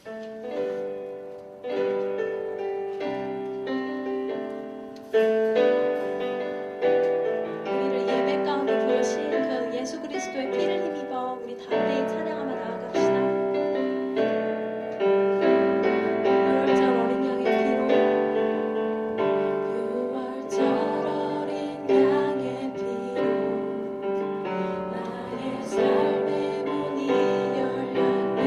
우리를 예배 가운데 부르신 그 예수 그리스도의 피를 힘입어 우리 담대히 찬양하며 나아갑시다. 유월절 어린 양의 피로, 유월절 어린 양의 피로 나의 삶의 문이 열렸네.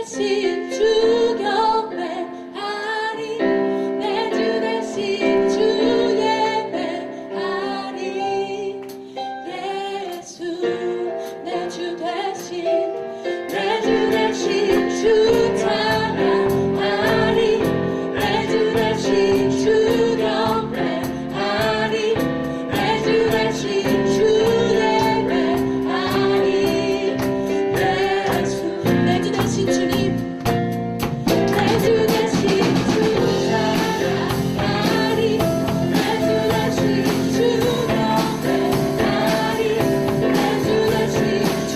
대신 주 경배하리 내 주 대신 주 예배하리 예수 내 주 대신 주 찬양하리 내 주 대신 주 경배하리 내 주 대신 주 예배하리 예수 내 주 대신 주님 내 주 대신 주 찬양하리 내 주 대신 주 경배하리 내 주 대신 주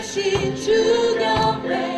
대신 주경배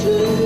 주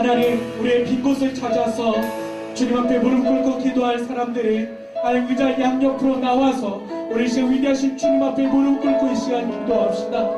하나님, 우리의 빈 곳을 찾아서 주님 앞에 무릎 꿇고 기도할 사람들이 하나님 의자 양옆으로 나와서 우리 시 위대하신 주님 앞에 무릎 꿇고 이 시간 기도합시다.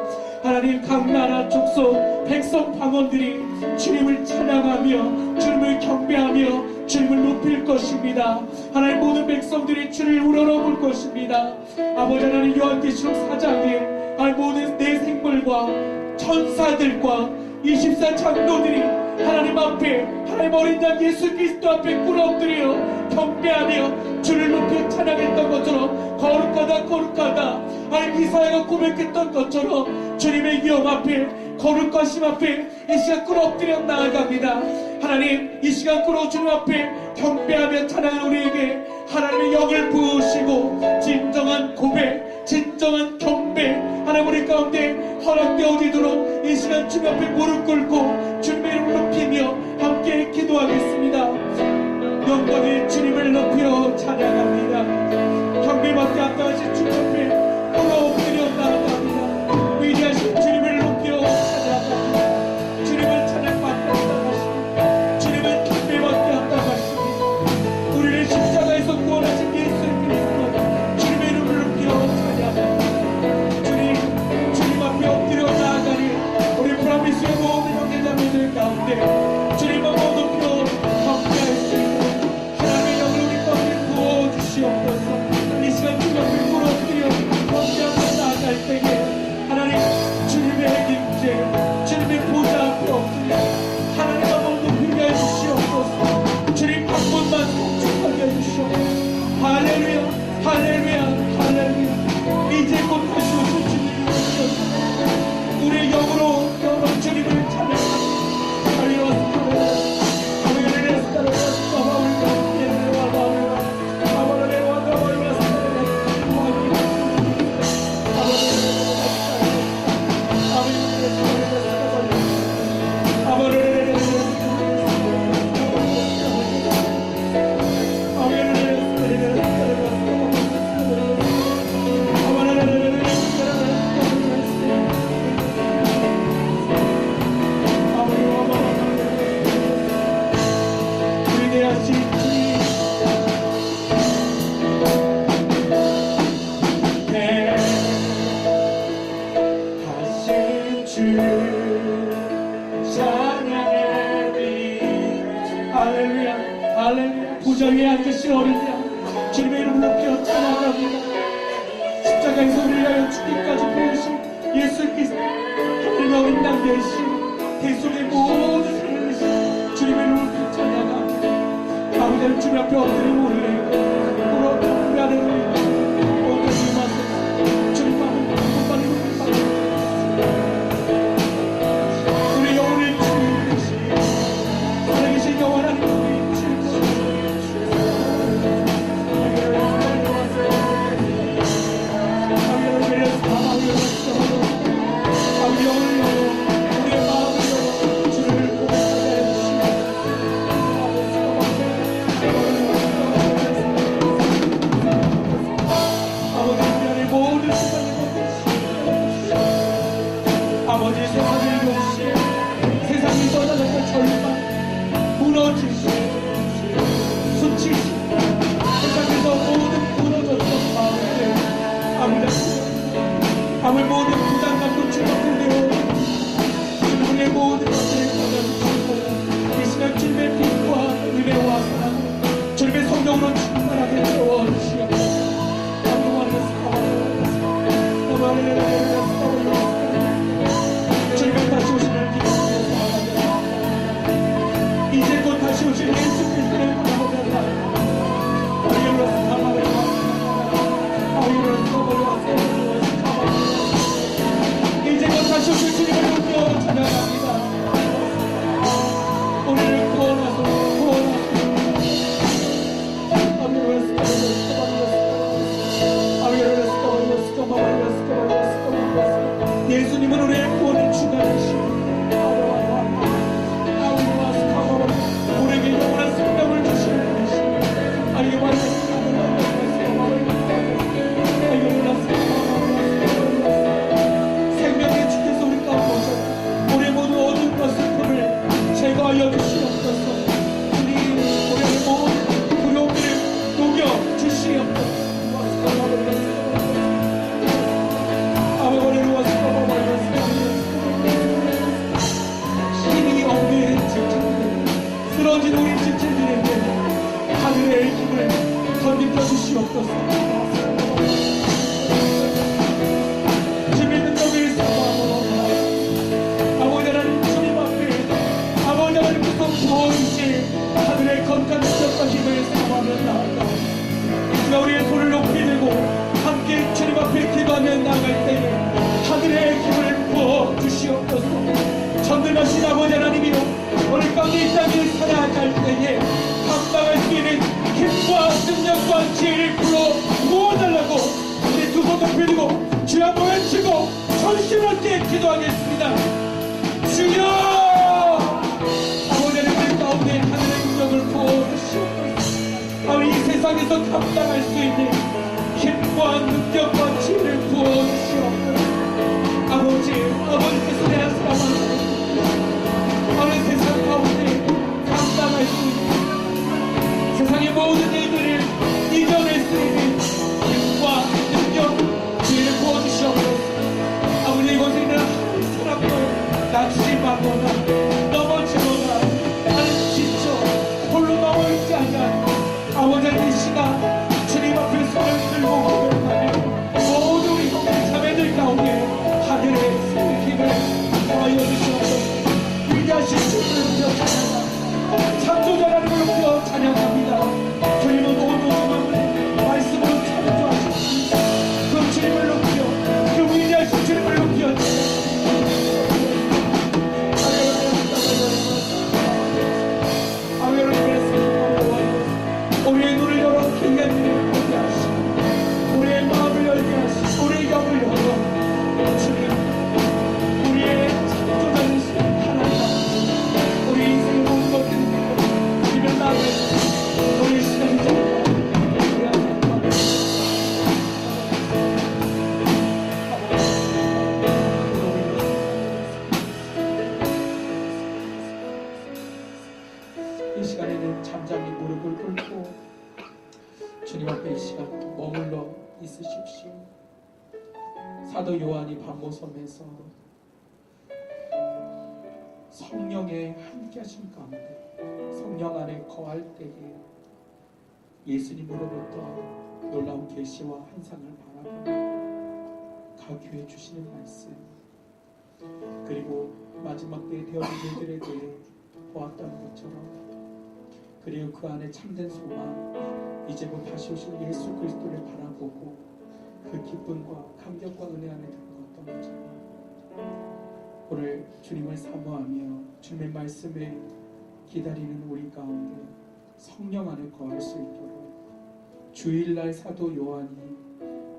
하나님, 각 나라 족속 백성 방언들이 주님을 찬양하며 주님을 경배하며 주님을 높일 것입니다. 하나님, 모든 백성들이 주를 우러러 볼 것입니다. 아버지 하나님, 요한계시록 4장에 하나님 모든 내 생물과 천사들과 24장로들이 하나님 앞에 하나님 어린 양 예수 그리스도 앞에 꿇어엎드려 경배하며 주를 높여 찬양했던 것처럼 거룩하다 거룩하다 하나님 이사야가 고백했던 것처럼 주님의 영 앞에 거룩하심 앞에 이 시간 꿇어엎드려 나아갑니다. 하나님, 이 시간 꿇어 주님 앞에 경배하며 찬양하는 우리에게 하나님의 영을 부으시고 진정한 고백, 진정한 경배 하나님 우리 가운데 허락되어지도록 이 시간 주님 앞에 무릎 꿇고 주님의 이름을 높이며 함께 기도하겠습니다. 영광의 주님을 높여 찬양합니다. 경배받게 합당하신 주님 앞에 꿇어엎드려 나아갑니다. 위대하신 주님을 높여 찬양합니다. 주님을 찬양받게 합당하십니다. 주님을 경배받게 합당하십니다. 우리를 십자가에서 구원하신 예수 그리스도 주님의 이름을 높여 찬양합니다. 주님 앞에 엎드려 나아가니 우리 프라미스의 모든 형제자매들 가운데 주님을 높여 경배할 수 있는 하나님의 영을 우리 가운데 부어주시옵소서. 이 시간 주님 앞에 꿇어엎드려 경배하며 나아갈 때에 하나님 주님의 임재 주님의 보좌 앞에 엎드려 하나님 한번 높이게 해주시옵소서. 주님 한 분만 성축하게 해주시옵소서. 할렐루야 할렐루야 할렐루야. 이제 곧 다시 오실 주님을 오셔서 우리의 영으로 영원 주님을 찬양합니다. 보좌 위에 앉으신 어린 양 주님의 이름을 높여 찬양합니다. 십자가에서 우리를 위하여 죽기까지 배우신 예수 그리스도 하늘과 어린 양 되신 대속의 모든 삶을 되신 주님의 이름을 높여 찬양합니다. 아버지 주님 앞에 엎드리고 우리를 꿇어 경배하는 모든 주님 앞에 주님 앞에 곧바로 눈을 받으시옵소서. 우리 영혼을 주님 되신 살아계신 영원한 우리 주님 주를 고백하게 해주시옵소서. 주시옵소서. 주님의 능력을 사모하노라. 아버지 하나님 주님 앞에 아버지 하나님께서 부어주실 하늘의 건강한 능력과 힘을 사모하며 나아가 우리가 우리의 손을 높이 들고 함께 주님 앞에 기도하며 나아갈 때에 하늘의 힘을 부어 주시옵소서. 전능하신 아버지 하나님이여, 오늘 가운데 이 땅에 살아갈 때에 감당할 수 있는 힘과 능력과 지혜를 불어 부어달라고 우리 두 손 높이 들고 주여 한번 외치고 전심없게 기도하겠습니다. 주여! 아버지 하나님 가운데 하늘의 능력을 부어주시옵소서. 아버지 이 세상에서 감당할 수 있는 힘과 능력과 지혜를 부어주시옵소서. 아버지께서 내 사랑하는 어느 세상 가운데 감당할 수 있는 세상의 모든 일들을 이겨낼 수 있는 힘과 능력, 지혜를 부어주시옵소서. 아버지 이곳에 있는 한 사람도 낮추지 말거나 넘어지거나 나는 지쳐 홀로 넘어있지 않아. 아버지 이 시간 주님 앞에 손을 들고 고백하며 모든 우리 형제 자매들 가운데 하늘의 힘을 더하여 주시옵소서. 위대하신 주님을 높여 찬양합니다. 창조자 하나님을 높여 찬양합니다. 주님은 오늘 주님을 말씀으로 창조하셨습니다. 그 주님을 높여 그 위대하신 주님을 높여 우리의 눈을 열어 귀한 일을 보게 하시고 우리의 마음을 열게 하시고 우리의 영을 열어 주님 우리의 창조자이신 하나님 우리 인생의 모든 것들을 주님의 나를 우리 시간이자 이 시간에는 잠잠히 무릎을 꿇고 주님 앞에 이 시간 머물러 있으십시오. 사도 요한이 반모섬에서 성령의 함께 하심 가운데 성령 안에 거할 때에 예수님으로부터 놀라운 계시와 환상을 바라보며 가교해 주시는 말씀, 그리고 마지막 때에 되어진 일들에 대해 보았다는 것처럼, 그리고 그 안에 참된 소망, 이제 곧 다시 오실 예수 그리스도를 바라보고 그 기쁨과 감격과 은혜 안에 들어갔던 것처럼 오늘 주님을 사모하며 주님의 말씀에 기다리는 우리 가운데 성령 안에 거할 수 있도록 주일날 사도 요한이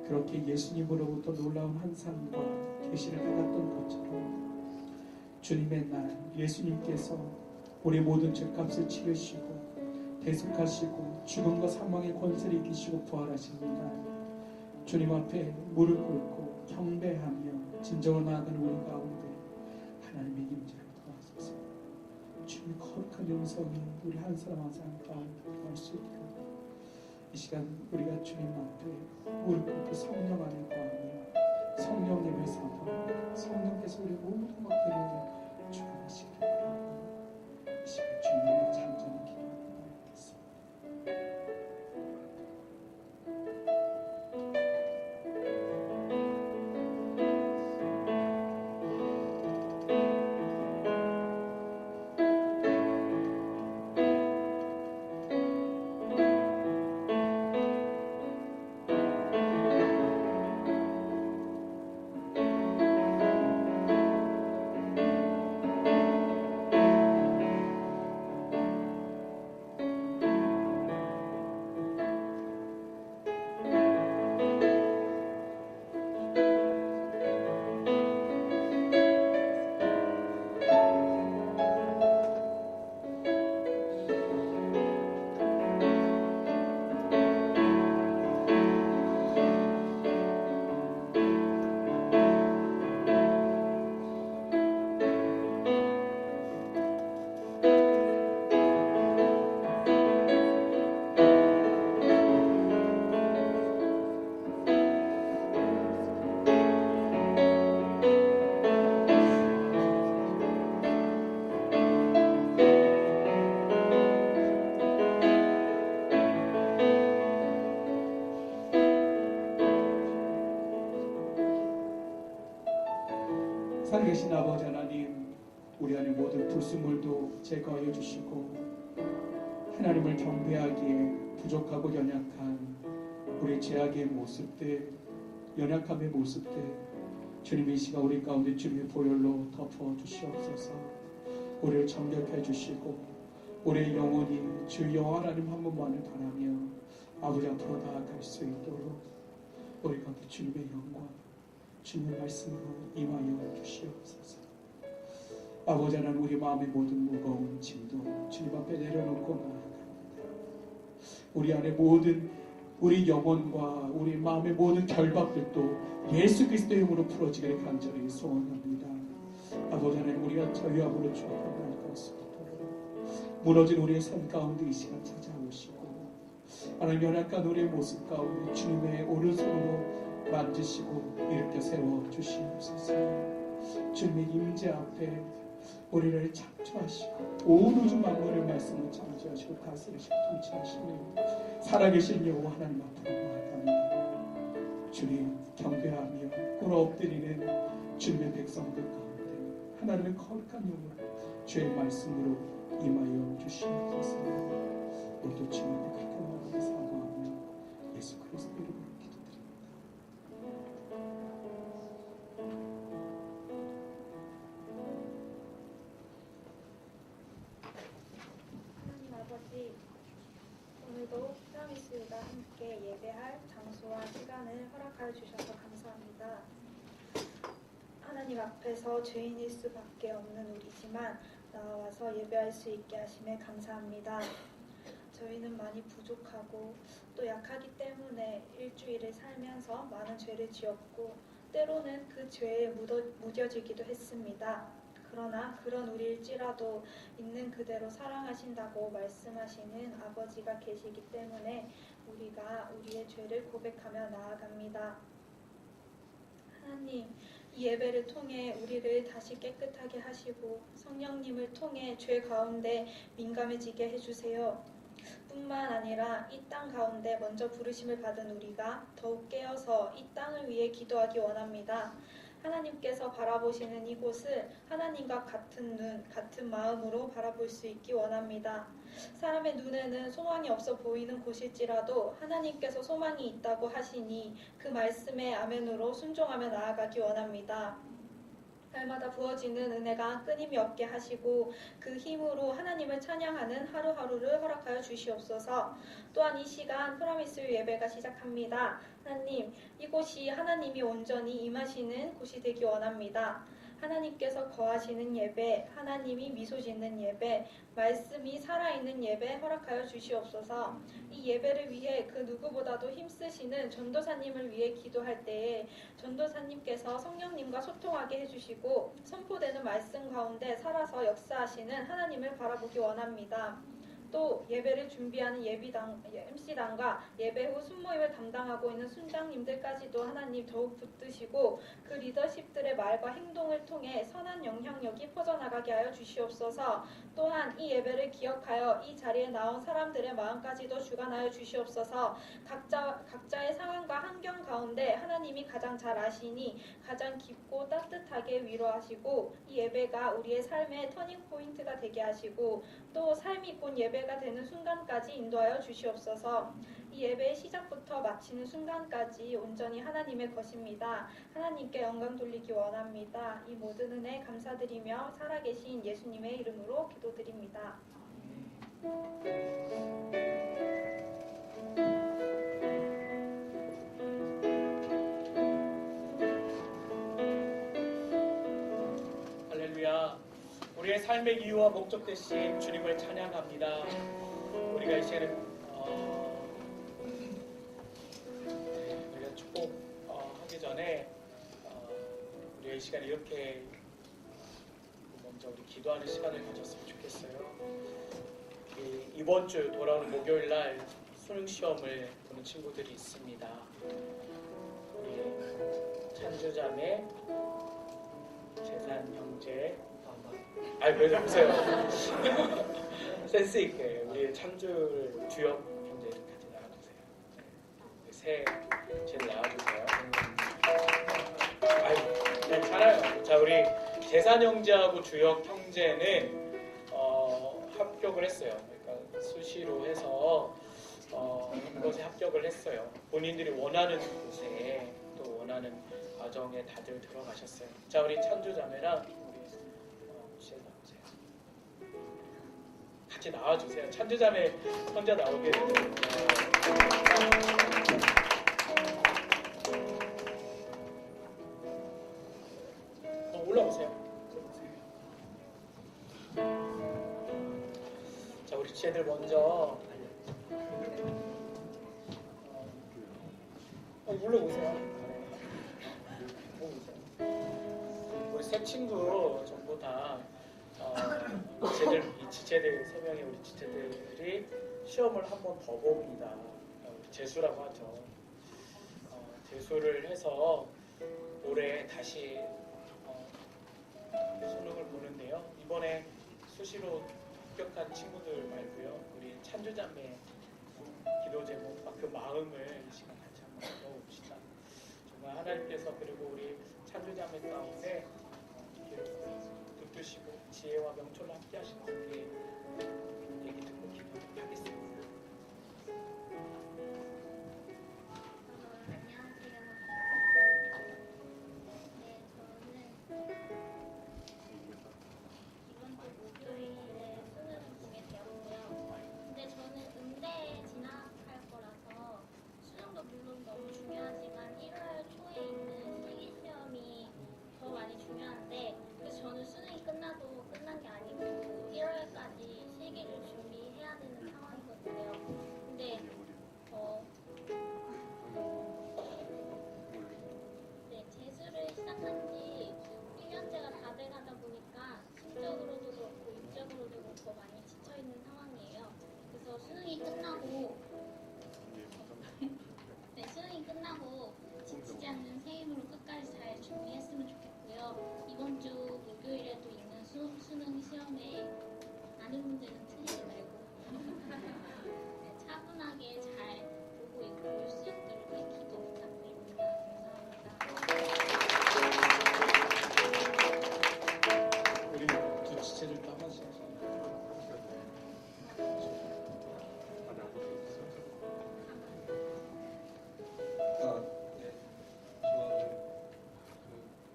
그렇게 예수님으로부터 놀라운 환상과 계시를 받았던 것처럼 주님의 날 예수님께서 우리 모든 죄값을 치르시고 대속하시고 죽음과 사망의 권세를 이기시고 부활하십니다. 주님 앞에 무릎 꿇고 경배하며 진정으로 나아가는 우리 가운데 하나님의 임재를 도와주소서. 주님의 거룩한 음성이 우리 한 사람 한 사람 가운데 들어갈 수 있도록 이 시간 우리가 주님 앞에 무릎 꿇고 성령 안에 거하며 성령님을 사모하며 성령께서 우리 모든 것들을 주관하시기를 바라고 이 시간 주님의 잠잠히 기도하겠습니다. 살아계신 아버지 하나님, 우리 안에 모든 불순물도 제거하여 주시고 하나님을 경배하기에 부족하고 연약한 우리 죄악의 모습들, 연약함의 모습들, 주님 이 시간 우리 가운데 주님의 보혈로 덮어 주시옵소서. 우리를 정결해 주시고 우리의 영혼이 주 여호와 하나님 한 분만을 바라며 아버지 앞으로 나아갈 수 있도록 우리 가운데 주님의 영광, 주님의 말씀으로 임하여 주시옵소서. 아버지 하나님, 우리 마음의 모든 무거운 짐도 주님 앞에 내려놓고 나아갑니다. 우리 안에 모든 우리 영혼과 우리 마음의 모든 결박들도 예수 그리스도의 이름으로 풀어지기를 간절히 소원합니다. 아버지 하나님, 우리가 자유함으로 주옵 나아갈 수 있도록 무너진 우리의 삶 가운데 이 시간 찾아오시고 하나님, 연약한 우리의 모습 가운데 주님의 오른손으로 만지시고 일으켜 세워 주시옵소서. 주님의 임재 앞에 우리를 창조하시고 온 우주 만물의 말씀을 창조하시고 다스리시고 통치하시는 살아계신 여호와 하나님 앞으로 나아갑니다. 주님 경배하며 꿇어 엎드리는 주님의 백성들 가운데 하나님의 거룩한 영으로 주의 말씀으로 임하여 주시옵소서. 우리도 주님의 그렇게 나아가 사모하며 예수 그리스도 이름으로 기도드립니다. 하나님 아버지, 오늘도 프라미스와 함께 예배할 장소와 시간을 허락하여 주셔서 감사합니다. 하나님 앞에서 죄인일 수밖에 없는 우리지만 나와서 예배할 수 있게 하심에 감사합니다. 저희는 많이 부족하고 또 약하기 때문에 일주일을 살면서 많은 죄를 지었고 때로는 그 죄에 무뎌지기도 했습니다. 그러나 그런 우리일지라도 있는 그대로 사랑하신다고 말씀하시는 아버지가 계시기 때문에 우리가 우리의 죄를 고백하며 나아갑니다. 하나님, 이 예배를 통해 우리를 다시 깨끗하게 하시고 성령님을 통해 죄 가운데 민감해지게 해주세요. 뿐만 아니라 이 땅 가운데 먼저 부르심을 받은 우리가 더욱 깨어서 이 땅을 위해 기도하기 원합니다. 하나님께서 바라보시는 이곳을 하나님과 같은 눈, 같은 마음으로 바라볼 수 있기 원합니다. 사람의 눈에는 소망이 없어 보이는 곳일지라도 하나님께서 소망이 있다고 하시니 그 말씀에 아멘으로 순종하며 나아가기 원합니다. 날마다 부어지는 은혜가 끊임이 없게 하시고 그 힘으로 하나님을 찬양하는 하루하루를 허락하여 주시옵소서. 또한 이 시간 프라미스 예배가 시작합니다. 하나님, 이곳이 하나님이 온전히 임하시는 곳이 되기 원합니다. 하나님께서 거하시는 예배, 하나님이 미소 짓는 예배, 말씀이 살아있는 예배 허락하여 주시옵소서. 이 예배를 위해 그 누구보다도 힘쓰시는 전도사님을 위해 기도할 때에 전도사님께서 성령님과 소통하게 해주시고 선포되는 말씀 가운데 살아서 역사하시는 하나님을 바라보기 원합니다. 또 예배를 준비하는 MC단과 예배 후 순모임을 담당하고 있는 순장님들까지도 하나님 더욱 붙드시고 그 리더십들의 말과 행동을 통해 선한 영향력이 퍼져나가게 하여 주시옵소서. 또한 이 예배를 기억하여 이 자리에 나온 사람들의 마음까지도 주관하여 주시옵소서. 각자의 상황과 환경 가운데 하나님이 가장 잘 아시니 가장 깊고 따뜻하게 위로하시고 이 예배가 우리의 삶의 터닝포인트가 되게 하시고 또 삶이 곧 예배가 되는 순간까지 인도하여 주시옵소서. 이 예배의 시작부터 마치는 순간까지 온전히 하나님의 것입니다. 하나님께 영광 돌리기 원합니다. 이 모든 은혜 감사드리며 살아계신 예수님의 이름으로 기도드립니다. 할렐루야. 우리의 삶의 이유와 목적 되신 주님을 찬양합니다. 우리가 이 시간에 우리가 축복하기 전에 우리가 이 시간에 이렇게 먼저 우리 기도하는 시간을 가졌으면 좋겠어요. 이번 주 돌아오는 목요일 날 수능 시험을 보는 친구들이 있습니다. 우리 찬주자매, 재산 형제, 왜 보세요. 센스 있게 우리 찬주를 주역 형제를 같이 나와주세요. 새 쟤를 나와주세요. 괜찮아요. 자, 우리 예산 형제하고 주역 형제는 합격을 했어요. 그러니까 수시로 해서 이것에 합격을 했어요. 본인들이 원하는 곳에 또 원하는 과정에 다들 들어가셨어요. 자, 우리 찬주자매랑 우리 시에 나오세요. 같이 나와주세요. 찬주자매 혼자 나오게 되면 올라오세요. 자, 우리 지혜들 먼저 올라오세요. 우리 세 친구 전부 다 이 지체들 3명의 우리 지체들이 시험을 한 번 더 봅니다. 우리 재수라고 하죠. 재수를 해서 올해 다시 수능을 보는데요. 이번에 수시로 합격한 친구들 말고요. 우리 찬주자매 기도 제목과 그 마음을 이 시간 같이 한번 나눠봅시다. 정말 하나님께서 그리고 우리 찬주자매 가운데 붙드시고 지혜와 명철로 함께 하시는 분께 얘기 듣고 기도하도록 하겠습니다. 물론 너무 중요하지만 1월 초에 있는 실기 시험이 더 많이 중요한데 그래서 저는 수능이 끝나도 끝난 게 아니고 1월까지 실기를 준비해야 되는 상황이거든요. 근데 재수를 시작한 지 1년째가 다 돼가다 보니까 심적으로도 그렇고 육적으로도 그렇고 많이 지쳐있는 상황이에요. 그래서 수능이 끝나고 지치지 않는 새 힘으로 끝까지 잘 준비했으면 좋겠고요. 이번 주 목요일에도 있는 수능 시험에 많은 문제는 틀리지 말고 차분하게 잘 보고 있고 올 수 있도록 기도 부탁드립니다. 감사합니다. 우리 두 지체들도 한 번씩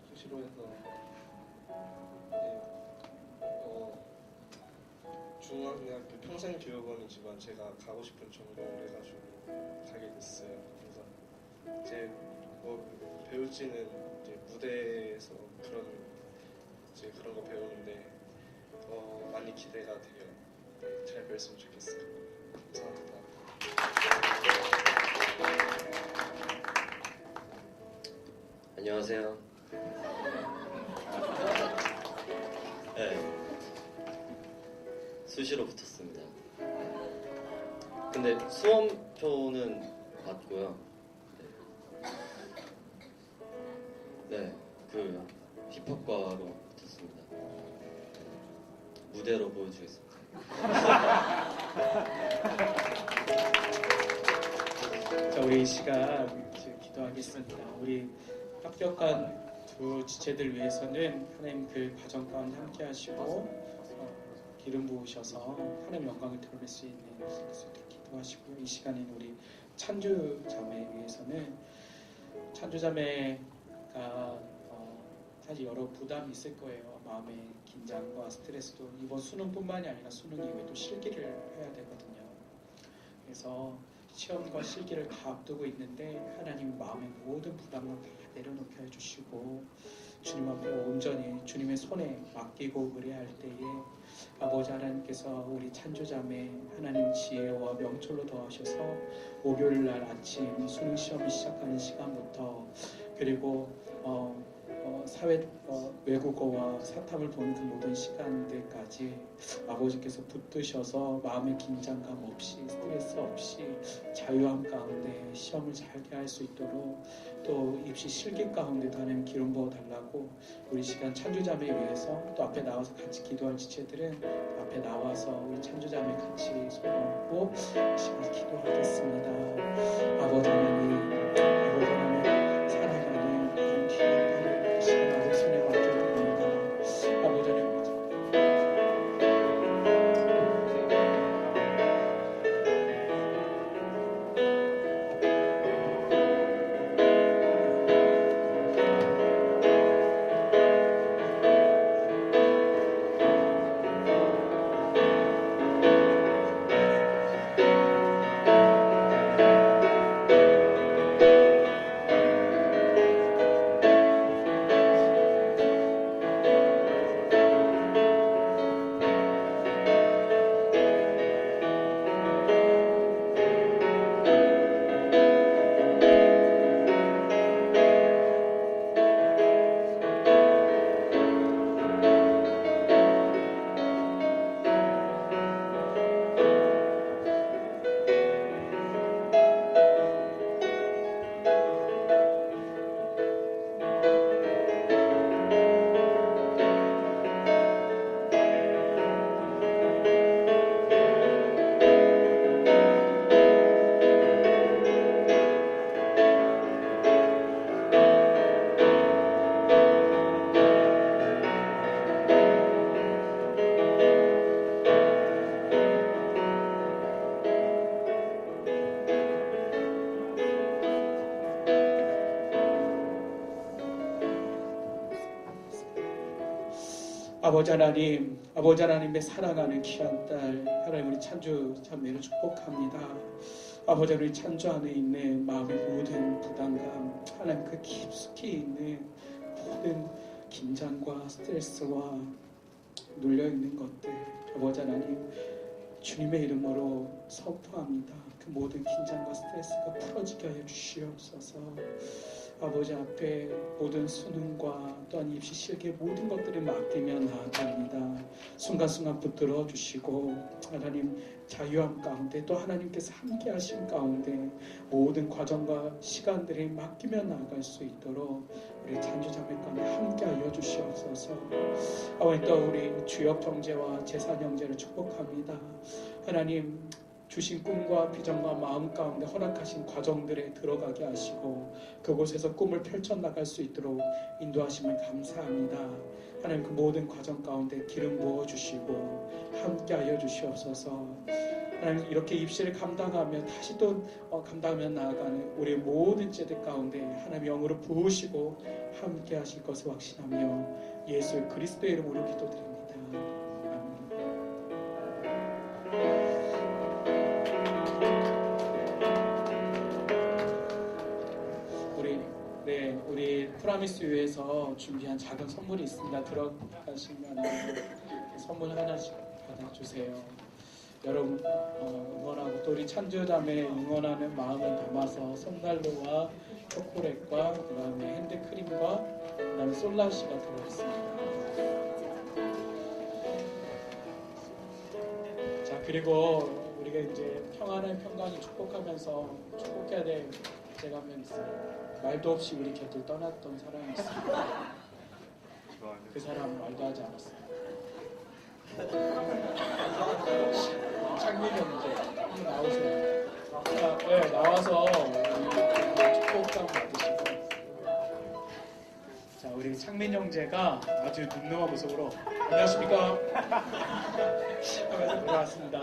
수시로 해서 중앙대학교 평생교육원이지만 제가 가고 싶은 전공을 해가지고 가게 됐어요. 그래서 이제 배울지는 이제 무대에서 그런 거 배우는데 많이 기대가 돼요. 네, 잘 배웠으면 좋겠어요. 감사합니다. 안녕하세요. 네, 수시로 붙었습니다. 근데 수험표는 맞고요. 네, 그 힙합과로 붙었습니다. 무대로 보여주겠습니다. 자, 우리 이 시간 이제 기도하겠습니다. 우리 합격한 두 지체들 위해서는 하나님 그 과정 가운데 함께 하시고 기름 부으셔서 하나님 영광을 드러낼 수 있는 것을 기도하시고, 이 시간인 우리 찬주 자매 위해서는 찬주 자매가 사실 여러 부담이 있을 거예요. 마음의 긴장과 스트레스도 이번 수능뿐만이 아니라 수능 이후에도 실기를 해야 되거든요. 그래서 시험과 실기를 다 앞두고 있는데 하나님 마음의 모든 부담을 다 내려놓게 해주시고 주님 앞에 온전히 주님의 손에 맡기고 그래야 할 때에 아버지 하나님께서 우리 찬조자매 하나님 지혜와 명철로 더하셔서 목요일날 아침 수능 시험을 시작하는 시간부터 그리고 외국어와 사탐을 보는 그 모든 시간들까지 아버지께서 붙드셔서 마음의 긴장감 없이 스트레스 없이 자유함 가운데 시험을 잘게 할 수 있도록 또 입시 실기 가운데도 하나님 기름 부어 달라고 우리 시간 찬주자매 위해서 또 앞에 나와서 같이 기도할 지체들은 앞에 나와서 우리 찬주자매 같이 손 얹고 시간 기도하겠습니다. 아버지 하나님 살아가는 그런 귀한 시간 아버지 손에 맡겨드립니다. 아버지 하나님의 사랑하는 귀한 딸 하나님 우리 찬주 자매를 축복합니다. 아버지 우리 찬주 안에 있는 마음의 모든 부담감 하나님 그 깊숙이 있는 모든 긴장과 스트레스와 눌려있는 것들 아버지 하나님 주님의 이름으로 선포합니다. 그 모든 긴장과 스트레스가 풀어지게 하여 주시옵소서. 아버지 앞에 모든 수능과 또한 입시 실기의 모든 것들을 맡기며 나아갑니다. 순간순간 붙들어 주시고 하나님 자유함 가운데 또 하나님께서 함께 하신 가운데 모든 과정과 시간들을 맡기며 나아갈 수 있도록 우리 찬주자매 가운데 함께 하여 주시옵소서. 아버지 또 우리 주역 형제와 재산 형제를 축복합니다. 하나님 주신 꿈과 비전과 마음 가운데 허락하신 과정들에 들어가게 하시고 그곳에서 꿈을 펼쳐나갈 수 있도록 인도하심을 감사합니다. 하나님 그 모든 과정 가운데 기름 부어주시고 함께하여 주시옵소서. 하나님 이렇게 입시를 감당하며 다시 또 감당하며 나아가는 우리 모든 제들 가운데 하나님 영으로 부으시고 함께하실 것을 확신하며 예수 그리스도의 이름으로 기도드립니다. 우리 프라미스 유에서 준비한 작은 선물이 있습니다. 들어가시면 선물 하나씩 받아주세요. 여러분 응원하고 또 우리 찬주자매 응원하는 마음을 담아서 손난로와 초콜릿과 그 다음에 핸드크림과 그 다음에 솔라시가 들어있습니다. 자 그리고 우리가 이제 평안을 평강히 축복하면서 축복해야 될 제가 한 명 있어요. 말도 없이 우리 곁을 떠났던 사람이 있습니다. 그 사람 말도 하지 않았어요. 창민 형제 한번 나오세요. 네, 나와서 축복감 받으시고. 자 우리 창민 형제가 아주 늠름한 모습으로 안녕하십니까 하면서 들어왔습니다.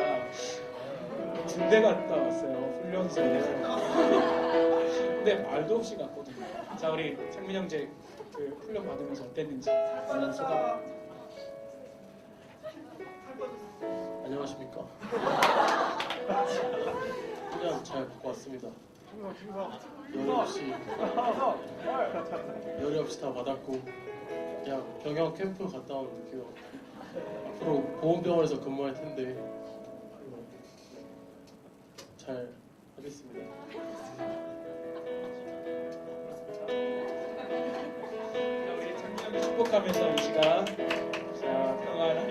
군대 갔다 왔어요. 훈련소에서. 근데 말도 없이 갔거든요. 자 우리 창민 형제 그 훈련 받으면서 어땠는지 소감. 안녕하십니까? 훈련 잘 받고 왔습니다. 열이 없이 다 받았고 그냥 병영 캠프 갔다 온 느낌. 앞으로 보훈병원에서 근무할 텐데 잘 하겠습니다. 우리 창민이 축복하면서 이 시간 자 평안하니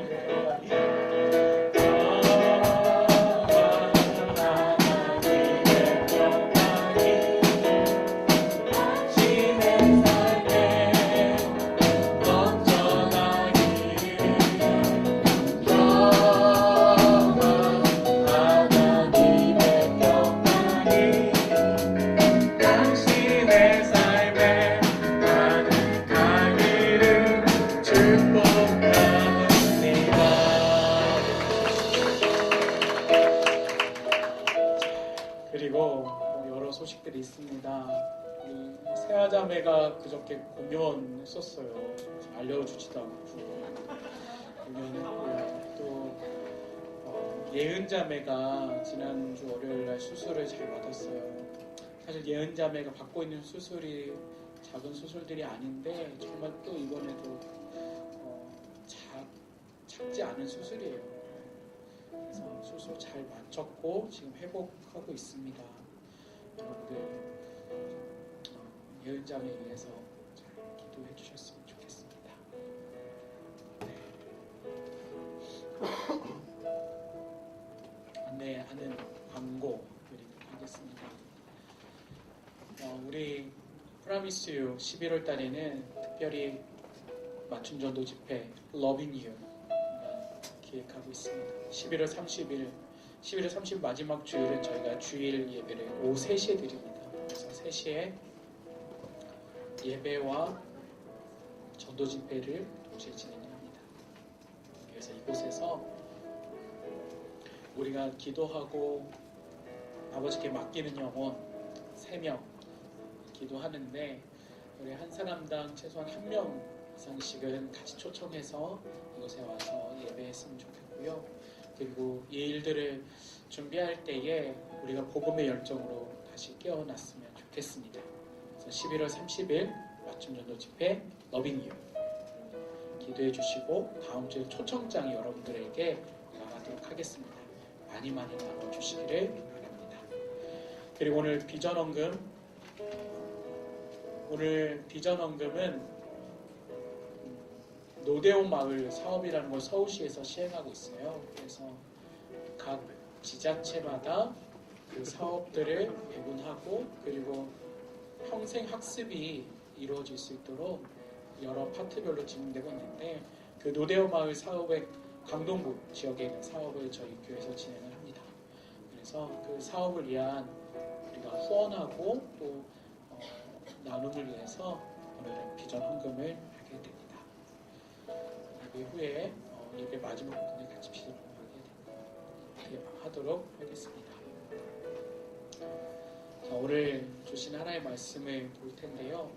소식들이 있습니다. 이 세아자매가 그저께 공연했었어요. 알려주지도 않고 공연했고요. 또 예은자매가 지난주 월요일날 수술을 잘 받았어요. 사실 예은자매가 받고 있는 수술이 작은 수술들이 아닌데 정말 또 이번에도 작지 않은 수술이에요. 그래서 수술 잘 마쳤고 지금 회복하고 있습니다. 여러분들 예은장에 의해서 잘 기도해 주셨으면 좋겠습니다. 네. 안내하는 광고 드리도록 하겠습니다. 우리 프라미스유 11월 달에는 특별히 맞춤 전도 집회 Loving You 기획하고 있습니다. 11월 30일 마지막 주일은 저희가 주일 예배를 오후 3시에 드립니다. 그래서 3시에 예배와 전도 집회를 동시에 진행합니다. 그래서 이곳에서 우리가 기도하고 아버지께 맡기는 영혼 3명 기도하는데 우리 한 사람당 최소한 1명 이상식은 같이 초청해서 이곳에 와서 예배했으면 좋겠고요. 그리고 이 일들을 준비할 때에 우리가 복음의 열정으로 다시 깨어났으면 좋겠습니다. 그래서 11월 30일 맞춤 전도 집회 러빙이요 기도해 주시고 다음 주에 초청장이 여러분들에게 나가도록 하겠습니다. 많이 나눠주시기를 바랍니다. 그리고 오늘 비전 헌금은 노대온 마을 사업이라는 걸 서울시에서 시행하고 있어요. 그래서 각 지자체마다 그 사업들을 배분하고 그리고 평생 학습이 이루어질 수 있도록 여러 파트별로 진행되고 있는데 그 노대온 마을 사업의 강동구 지역에 있는 사업을 저희 교회에서 진행을 합니다. 그래서 그 사업을 위한 우리가 후원하고 또 나눔을 위해서 오늘은 비전 헌금을 하게 됩니다. 예배 후에 예배 마지막 부분에 같이 비전 헌금을 하도록 하겠습니다. 자, 오늘 주신 하나의 말씀을 볼 텐데요.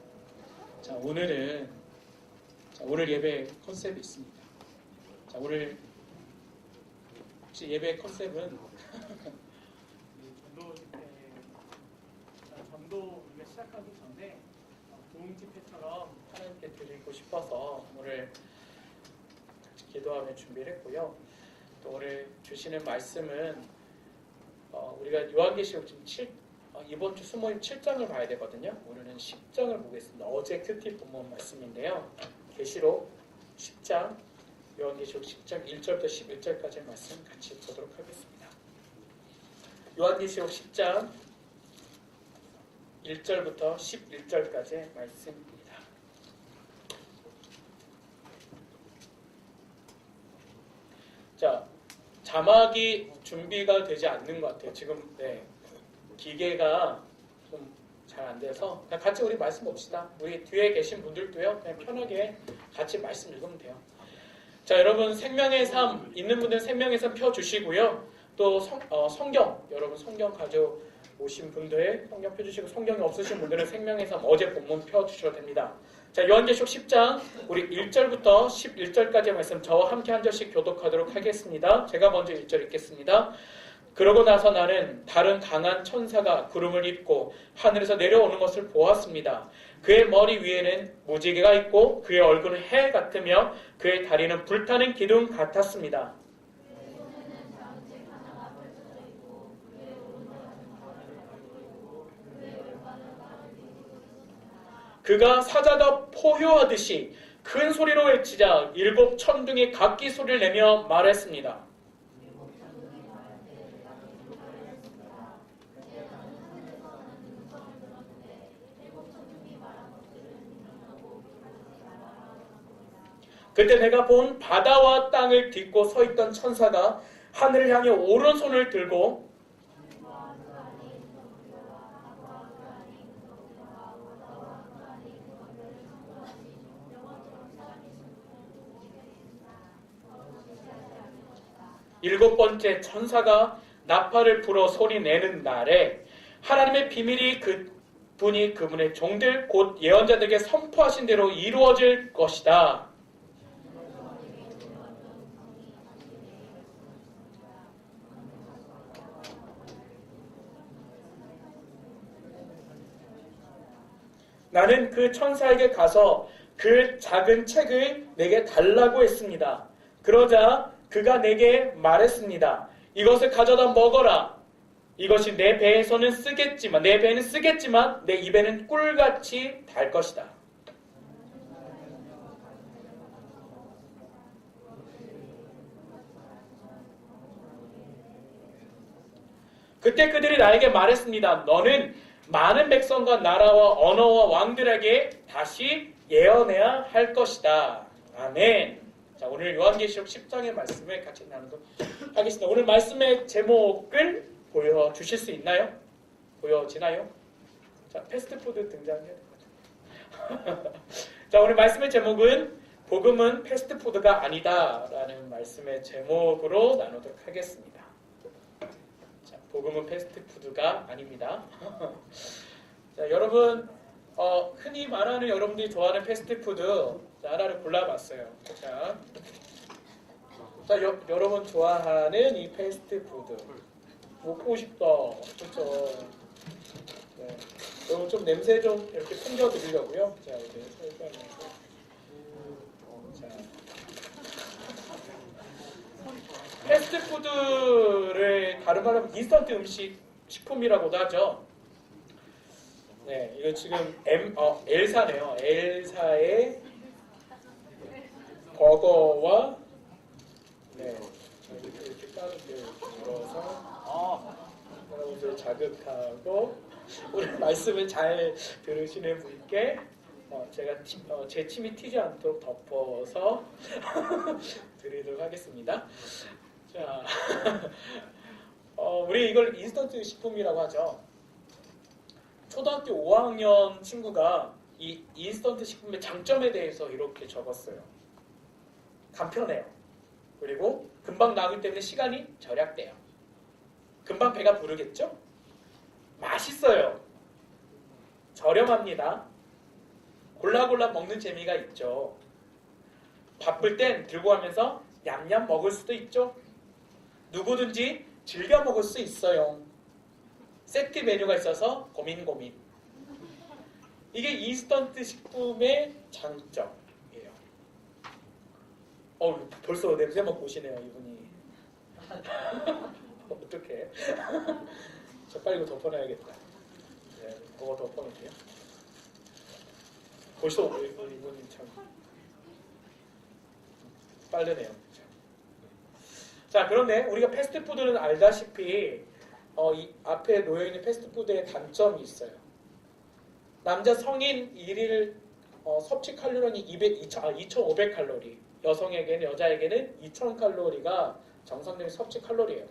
자, 오늘 예배 컨셉이 있습니다. 자, 오늘 혹시 예배 컨셉은 전도 우리가 시작하기 전에 도움 집회처럼 하나님께 드리고 싶어서 오늘 같이 기도하며 준비를 했고요. 또 오늘 주시는 말씀은 우리가 요한계시록 지금 이번 주 수모임 7장을 봐야 되거든요. 오늘은 10장을 보겠습니다. 어제 큐티 본문 말씀인데요. 계시록 10장, 요한계시록 10장 1절부터 11절까지의 말씀 같이 보도록 하겠습니다. 요한계시록 10장 1절부터 11절까지의 말씀입니다. 자, 자막이 준비가 되지 않는 것 같아요. 지금 기계가 좀 잘 안 돼서 그냥 같이 우리 말씀 봅시다. 우리 뒤에 계신 분들도요. 그냥 편하게 같이 말씀 읽으면 돼요. 자, 여러분 생명의 삶 있는 분들은 생명의 삶 펴주시고요. 또 성경 여러분 성경 가져오신 분들 성경 펴주시고 성경이 없으신 분들은 생명의 삶 어제 본문 펴주셔도 됩니다. 자, 요한계시록 10장 우리 1절부터 11절까지의 말씀 저와 함께 한 절씩 교독하도록 하겠습니다. 제가 먼저 1절 읽겠습니다. 그러고 나서 나는 다른 강한 천사가 구름을 입고 하늘에서 내려오는 것을 보았습니다. 그의 머리 위에는 무지개가 있고 그의 얼굴은 해 같으며 그의 다리는 불타는 기둥 같았습니다. 그가 사자가 포효하듯이 큰 소리로 외치자 7 천둥이 각기 소리를 내며 말했습니다. 그때 내가 본 바다와 땅을 딛고 서 있던 천사가 하늘을 향해 오른손을 들고 일곱 번째 천사가 나팔을 불어 소리 내는 날에 하나님의 비밀이 그분이 그분의 종들 곧 예언자들에게 선포하신 대로 이루어질 것이다. 나는 그 천사에게 가서 그 작은 책을 내게 달라고 했습니다. 그러자 그가 내게 말했습니다. 이것을 가져다 먹어라. 이것이 내 배에는 쓰겠지만 내 입에는 꿀같이 달 것이다. 그때 그들이 나에게 말했습니다. 너는 많은 백성과 나라와 언어와 왕들에게 다시 예언해야 할 것이다. 아멘. 자, 오늘 요한계시록 10장의 말씀을 같이 나누도록 하겠습니다. 오늘 말씀의 제목을 보여주실 수 있나요? 보여지나요? 자, 패스트푸드 등장해야 될 것 같아요. 자, 오늘 말씀의 제목은 복음은 패스트푸드가 아니다 라는 말씀의 제목으로 나누도록 하겠습니다. 자, 복음은 패스트푸드가 아닙니다. 자, 여러분 흔히 말하는 여러분들이 좋아하는 패스트푸드 하나를 골라봤어요. 자, 여러분 좋아하는 이 패스트푸드 먹고 싶다. 그렇죠? 네. 여러분 좀 냄새 좀 이렇게 풍겨드리려고요. 자, 이제 설명해서. 자, 패스트푸드를 다른 말로 하면 인스턴트 음식 식품이라고도 하죠. 네, 이거 지금 엘사네요. 엘사의 버거와 네, 이렇게 빠르게 들어서 여러분들 자극하고 오늘 말씀을 잘 들으시는 분께 제가 제 침이 튀지 않도록 덮어서 드리도록 하겠습니다. 자, 우리 이걸 인스턴트 식품이라고 하죠. 초등학교 5학년 친구가 이 인스턴트 식품의 장점에 대해서 이렇게 적었어요. 간편해요. 그리고 금방 나오기 때문에 시간이 절약돼요. 금방 배가 부르겠죠? 맛있어요. 저렴합니다. 골라골라 먹는 재미가 있죠. 바쁠 땐 들고 가면서 냠냠 먹을 수도 있죠. 누구든지 즐겨 먹을 수 있어요. 세트 메뉴가 있어서 고민. 이게 인스턴트 식품의 장점이에요. 벌써 냄새 맡고 오시네요, 이분이. 어떡해. 저 빨리 이거 덮어놔야겠다. 네, 그거 덮어놓을게요. 벌써 이분이 참 빠르네요. 자, 그런데 우리가 패스트푸드는 알다시피 이 앞에 놓여있는 패스트푸드의 단점이 있어요. 남자 성인 1일 섭취 칼로리는 2,500칼로리, 여자에게는 2,000칼로리가 정상적인 섭취 칼로리예요.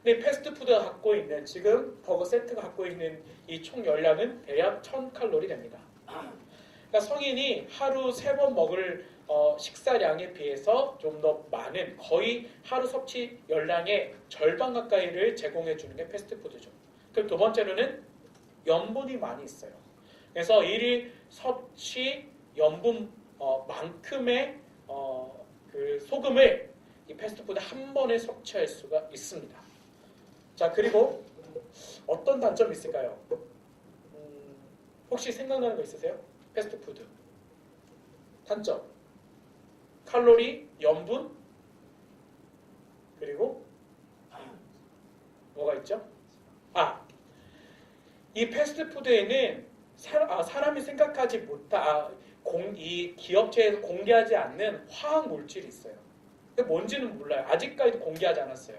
근데 패스트푸드가 갖고 있는, 지금 버거 세트가 갖고 있는 이 총 열량은 대략 1,000칼로리 됩니다. 그러니까 성인이 하루 3번 먹을 식사량에 비해서 좀 더 많은, 거의 하루 섭취 열량의 절반 가까이를 제공해 주는 게 패스트푸드죠. 그리고 두 번째로는 염분이 많이 있어요. 그래서 1일 섭취 염분 만큼의 그 소금을 이 패스트푸드 한 번에 섭취할 수가 있습니다. 자, 그리고 어떤 단점이 있을까요? 혹시 생각나는 거 있으세요? 패스트푸드 단점, 칼로리, 염분, 그리고 뭐가 있죠? 이 패스트푸드에는 사람이 생각하지 못한 이 기업체에서 공개하지 않는 화학 물질이 있어요. 근데 뭔지는 몰라요. 아직까지도 공개하지 않았어요.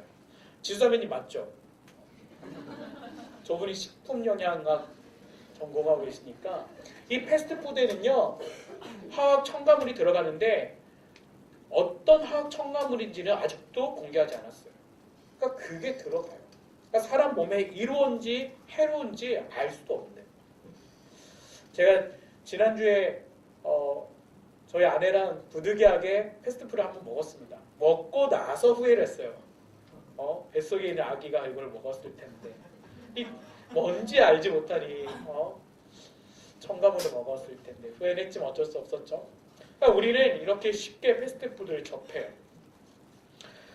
지수사면님 맞죠? 저분이 식품영양학 전공하고 계시니까 이 패스트푸드에는요 화학 첨가물이 들어가는데 어떤 화학 첨가물인지는 아직도 공개하지 않았어요. 그러니까 그게 들어가요. 그러니까 사람 몸에 이로운지 해로운지 알 수도 없는. 제가 지난주에 저희 아내랑 부득이하게 패스트푸드를 한번 먹었습니다. 먹고 나서 후회를 했어요. 뱃속에 있는 아기가 이걸 먹었을 텐데 이 뭔지 알지 못하니 첨가물을 먹었을 텐데 후회는 했지만 어쩔 수 없었죠. 그러니까 우리는 이렇게 쉽게 패스트푸드를 접해요.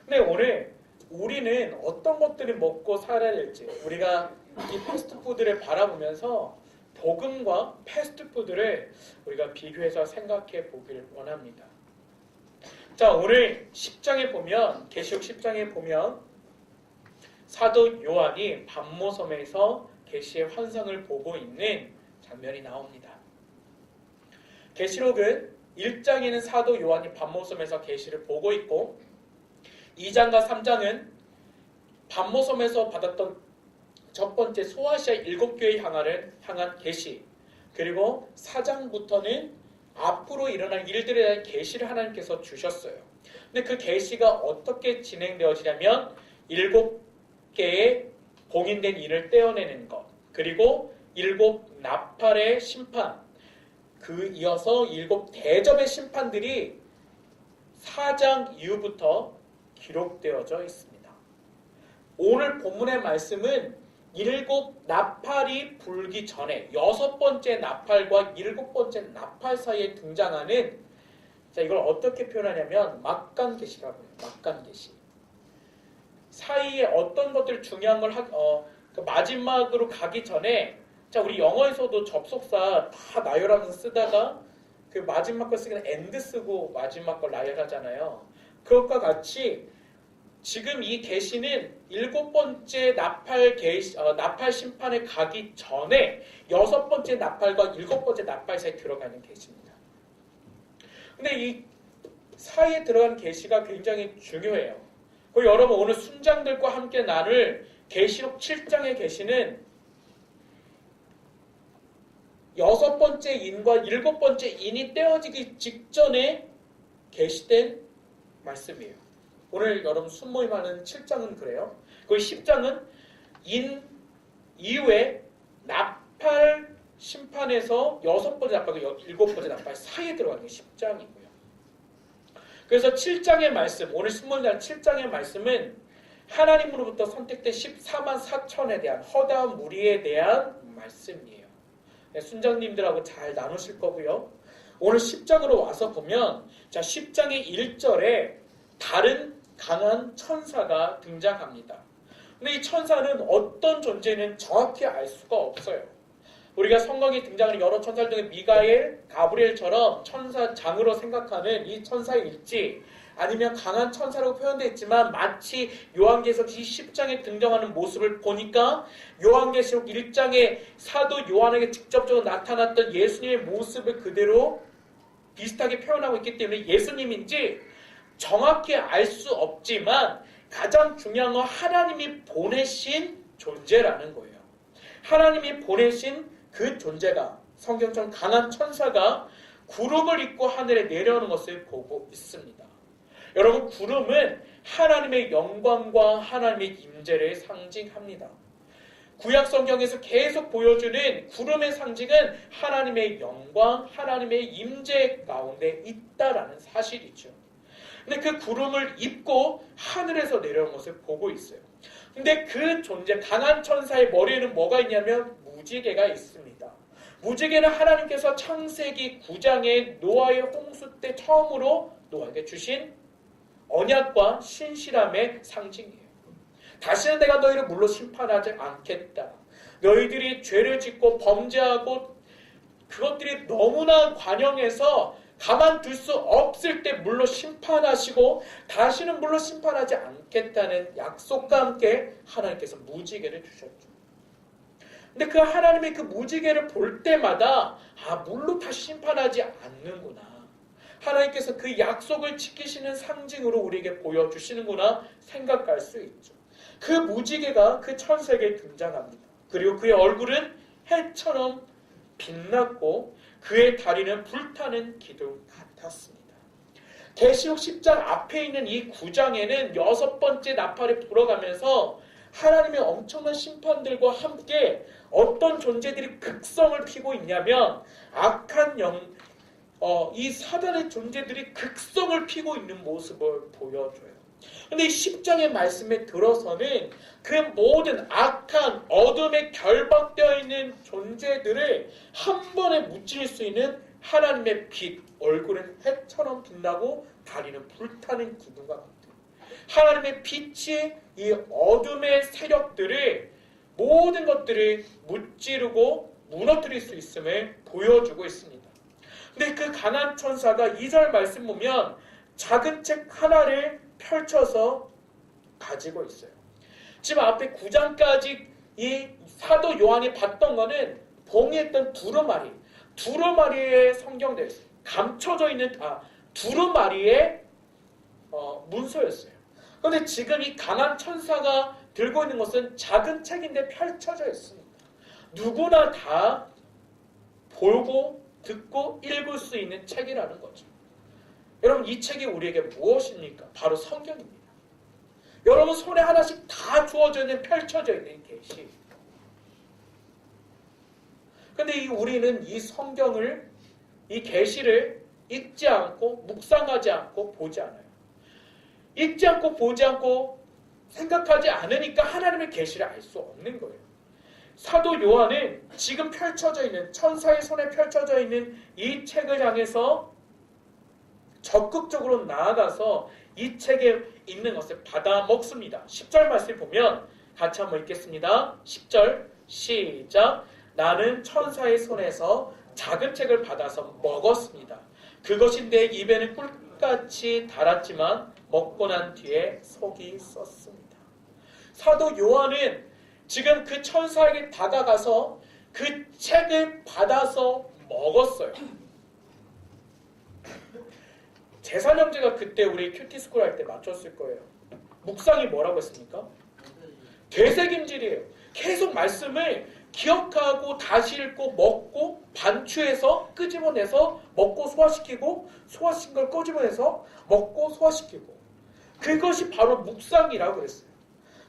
근데 오늘 우리는 어떤 것들을 먹고 살아야 될지, 우리가 이 패스트푸드를 바라보면서 복음과 패스트푸드를 우리가 비교해서 생각해 보길 원합니다. 자, 오늘 10장에 보면, 계시록 10장에 보면 사도 요한이 밤모섬에서 계시의 환상을 보고 있는 장면이 나옵니다. 계시록은 1장에는 사도 요한이 밤모섬에서 계시를 보고 있고 2장과 3장은 밤모섬에서 받았던 첫 번째 소아시아 7교회에 향한 계시, 그리고 4장부터는 앞으로 일어날 일들에 대한 계시를 하나님께서 주셨어요. 근데 그 계시가 어떻게 진행되어지냐면 7개의 봉인된 인을 떼어내는 것, 그리고 7 나팔의 심판, 그 이어서 7 대접의 심판들이 4장 이후부터 기록되어져 있습니다. 오늘 본문의 말씀은 일곱 나팔이 불기 전에 여섯 번째 나팔과 일곱 번째 나팔 사이에 등장하는, 자, 이걸 어떻게 표현하냐면 막간계시라고 해요. 막간계시. 사이에 어떤 것들 중요한 걸 그 마지막으로 가기 전에, 자, 우리 영어에서도 접속사 다 나열하면서 쓰다가 그 마지막 걸 쓰기는 end 쓰고 마지막 걸 나열하잖아요. 그것과 같이 지금 이 계시는 일곱 번째 나팔 심판에 가기 전에 여섯 번째 나팔과 일곱 번째 나팔 사이에 들어가는 계시입니다. 근데 이 사이에 들어간 계시가 굉장히 중요해요. 그리고 여러분 오늘 순장들과 함께 나눌 계시록 7장의 계시는 여섯 번째 인과 일곱 번째 인이 떼어지기 직전에 계시된 말씀이에요. 오늘 여러분 순모임하는 7장은 그래요. 그 10장은 인 이후에 나팔 심판에서 여섯 번째 나팔과 일곱 번째 나팔 사이에 들어가는 게 10장이고요. 그래서 7장의 말씀, 오늘 순모임 날 7장의 말씀은 하나님으로부터 선택된 14만 4천에 대한 허다한 무리에 대한 말씀이에요. 순장님들하고 잘 나누실 거고요. 오늘 10장으로 와서 보면, 자, 10장의 1절에 다른 강한 천사가 등장합니다. 근데 이 천사는 어떤 존재는 정확히 알 수가 없어요. 우리가 성경에 등장하는 여러 천사들 중에 미가엘, 가브리엘처럼 천사장으로 생각하는 이 천사일지, 아니면 강한 천사라고 표현되어 있지만 마치 요한계시록 10장에 등장하는 모습을 보니까 요한계시록 1장에 사도 요한에게 직접적으로 나타났던 예수님의 모습을 그대로 비슷하게 표현하고 있기 때문에 예수님인지 정확히 알 수 없지만 가장 중요한 건 하나님이 보내신 존재라는 거예요. 하나님이 보내신 그 존재가, 성경처럼 강한 천사가 구름을 입고 하늘에 내려오는 것을 보고 있습니다. 여러분, 구름은 하나님의 영광과 하나님의 임재를 상징합니다. 구약 성경에서 계속 보여주는 구름의 상징은 하나님의 영광, 하나님의 임재 가운데 있다라는 사실이죠. 근데 그 구름을 입고 하늘에서 내려온 것을 보고 있어요. 근데 그 존재, 강한 천사의 머리에는 뭐가 있냐면 무지개가 있습니다. 무지개는 하나님께서 창세기 9장에 노아의 홍수 때 처음으로 노아에게 주신 언약과 신실함의 상징이에요. 다시는 내가 너희를 물로 심판하지 않겠다. 너희들이 죄를 짓고 범죄하고 그것들이 너무나 관영해서 가만둘 수 없을 때 물로 심판하시고 다시는 물로 심판하지 않겠다는 약속과 함께 하나님께서 무지개를 주셨죠. 근데 그 하나님의 그 무지개를 볼 때마다 물로 다시 심판하지 않는구나. 하나님께서 그 약속을 지키시는 상징으로 우리에게 보여주시는구나 생각할 수 있죠. 그 무지개가 그 천사에게 등장합니다. 그리고 그의 얼굴은 해처럼 빛났고 그의 다리는 불타는 기둥 같았습니다. 계시록 10장 앞에 있는 이 9장에는 여섯 번째 나팔이 불어가면서 하나님의 엄청난 심판들과 함께 어떤 존재들이 극성을 피고 있냐면 악한 이 사단의 존재들이 극성을 피고 있는 모습을 보여줘요. 근데 이 10장의 말씀에 들어서는 그 모든 악한 어둠에 결박되어 있는 존재들을 한 번에 무찌를 수 있는 하나님의 빛, 얼굴은 해처럼 빛나고 다리는 불타는 기둥과 같아요. 하나님의 빛이 이 어둠의 세력들을 모든 것들을 무찌르고 무너뜨릴 수 있음을 보여주고 있습니다. 근데 그 강한 천사가 2절 말씀 보면 작은 책 하나를 펼쳐서 가지고 있어요. 지금 앞에 9장까지 이 사도 요한이 봤던 거는 봉했던 두루마리에 성경되어 있어요. 감춰져 있는 두루마리의 문서였어요. 그런데 지금 이 강한 천사가 들고 있는 것은 작은 책인데 펼쳐져 있습니다. 누구나 다 보고 듣고 읽을 수 있는 책이라는 거죠. 여러분, 이 책이 우리에게 무엇입니까? 바로 성경입니다. 여러분 손에 하나씩 다 주어져 있는, 펼쳐져 있는 계시. 근데 우리는 이 성경을, 이 계시를 읽지 않고 묵상하지 않고 보지 않아요. 읽지 않고 보지 않고 생각하지 않으니까 하나님의 계시를 알 수 없는 거예요. 사도 요한은 지금 펼쳐져 있는 천사의 손에 펼쳐져 있는 이 책을 향해서 적극적으로 나아가서 이 책에 있는 것을 받아 먹습니다. 10절 말씀 보면 같이 한번 읽겠습니다. 10절 시작. 나는 천사의 손에서 작은 책을 받아서 먹었습니다. 그것이 내 입에는 꿀같이 달았지만 먹고 난 뒤에 속이 썼습니다. 사도 요한은 지금 그 천사에게 다가가서 그 책을 받아서 먹었어요. 재산 형제가 그때 우리 큐티스쿨 할 때 맞췄을 거예요. 묵상이 뭐라고 했습니까? 되새김질이에요. 계속 말씀을 기억하고 다시 읽고 먹고 반추해서 끄집어내서 먹고 소화시키고 소화시킨 걸 끄집어내서 먹고 소화시키고 그것이 바로 묵상이라고 그랬어요.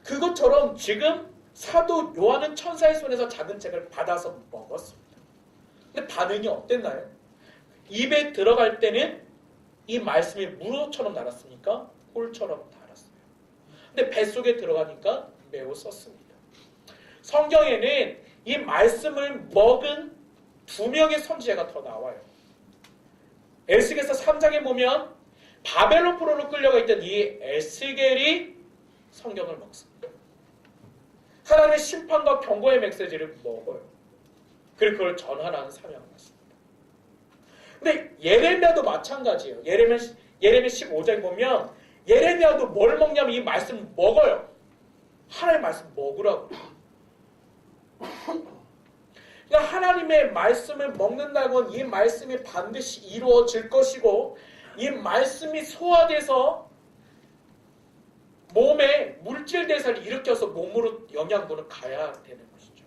그것처럼 지금 사도 요한은 천사의 손에서 작은 책을 받아서 먹었습니다. 근데 반응이 어땠나요? 입에 들어갈 때는 이 말씀이 무로처럼 날았으니까 꿀처럼 달았어요. 근데 뱃속에 들어가니까 매우 썼습니다. 성경에는 이 말씀을 먹은 2명의 선지자가 더 나와요. 에스겔서 3장에 보면 바벨론 포로로 끌려가 있던 이 에스겔이 성경을 먹습니다. 하나님의 심판과 경고의 메시지를 먹어요. 그리고 그걸 전하라는 사명을 받습니다. 근데 예레미야도 마찬가지예요. 예레미야 15장에 보면 예레미야도 뭘 먹냐면 이 말씀 먹어요. 하나님의 말씀 먹으라고. 그러니까 하나님의 말씀을 먹는다면 이 말씀이 반드시 이루어질 것이고 이 말씀이 소화돼서 몸에 물질 대사를 일으켜서 몸으로 영양분을 가야 되는 것이죠.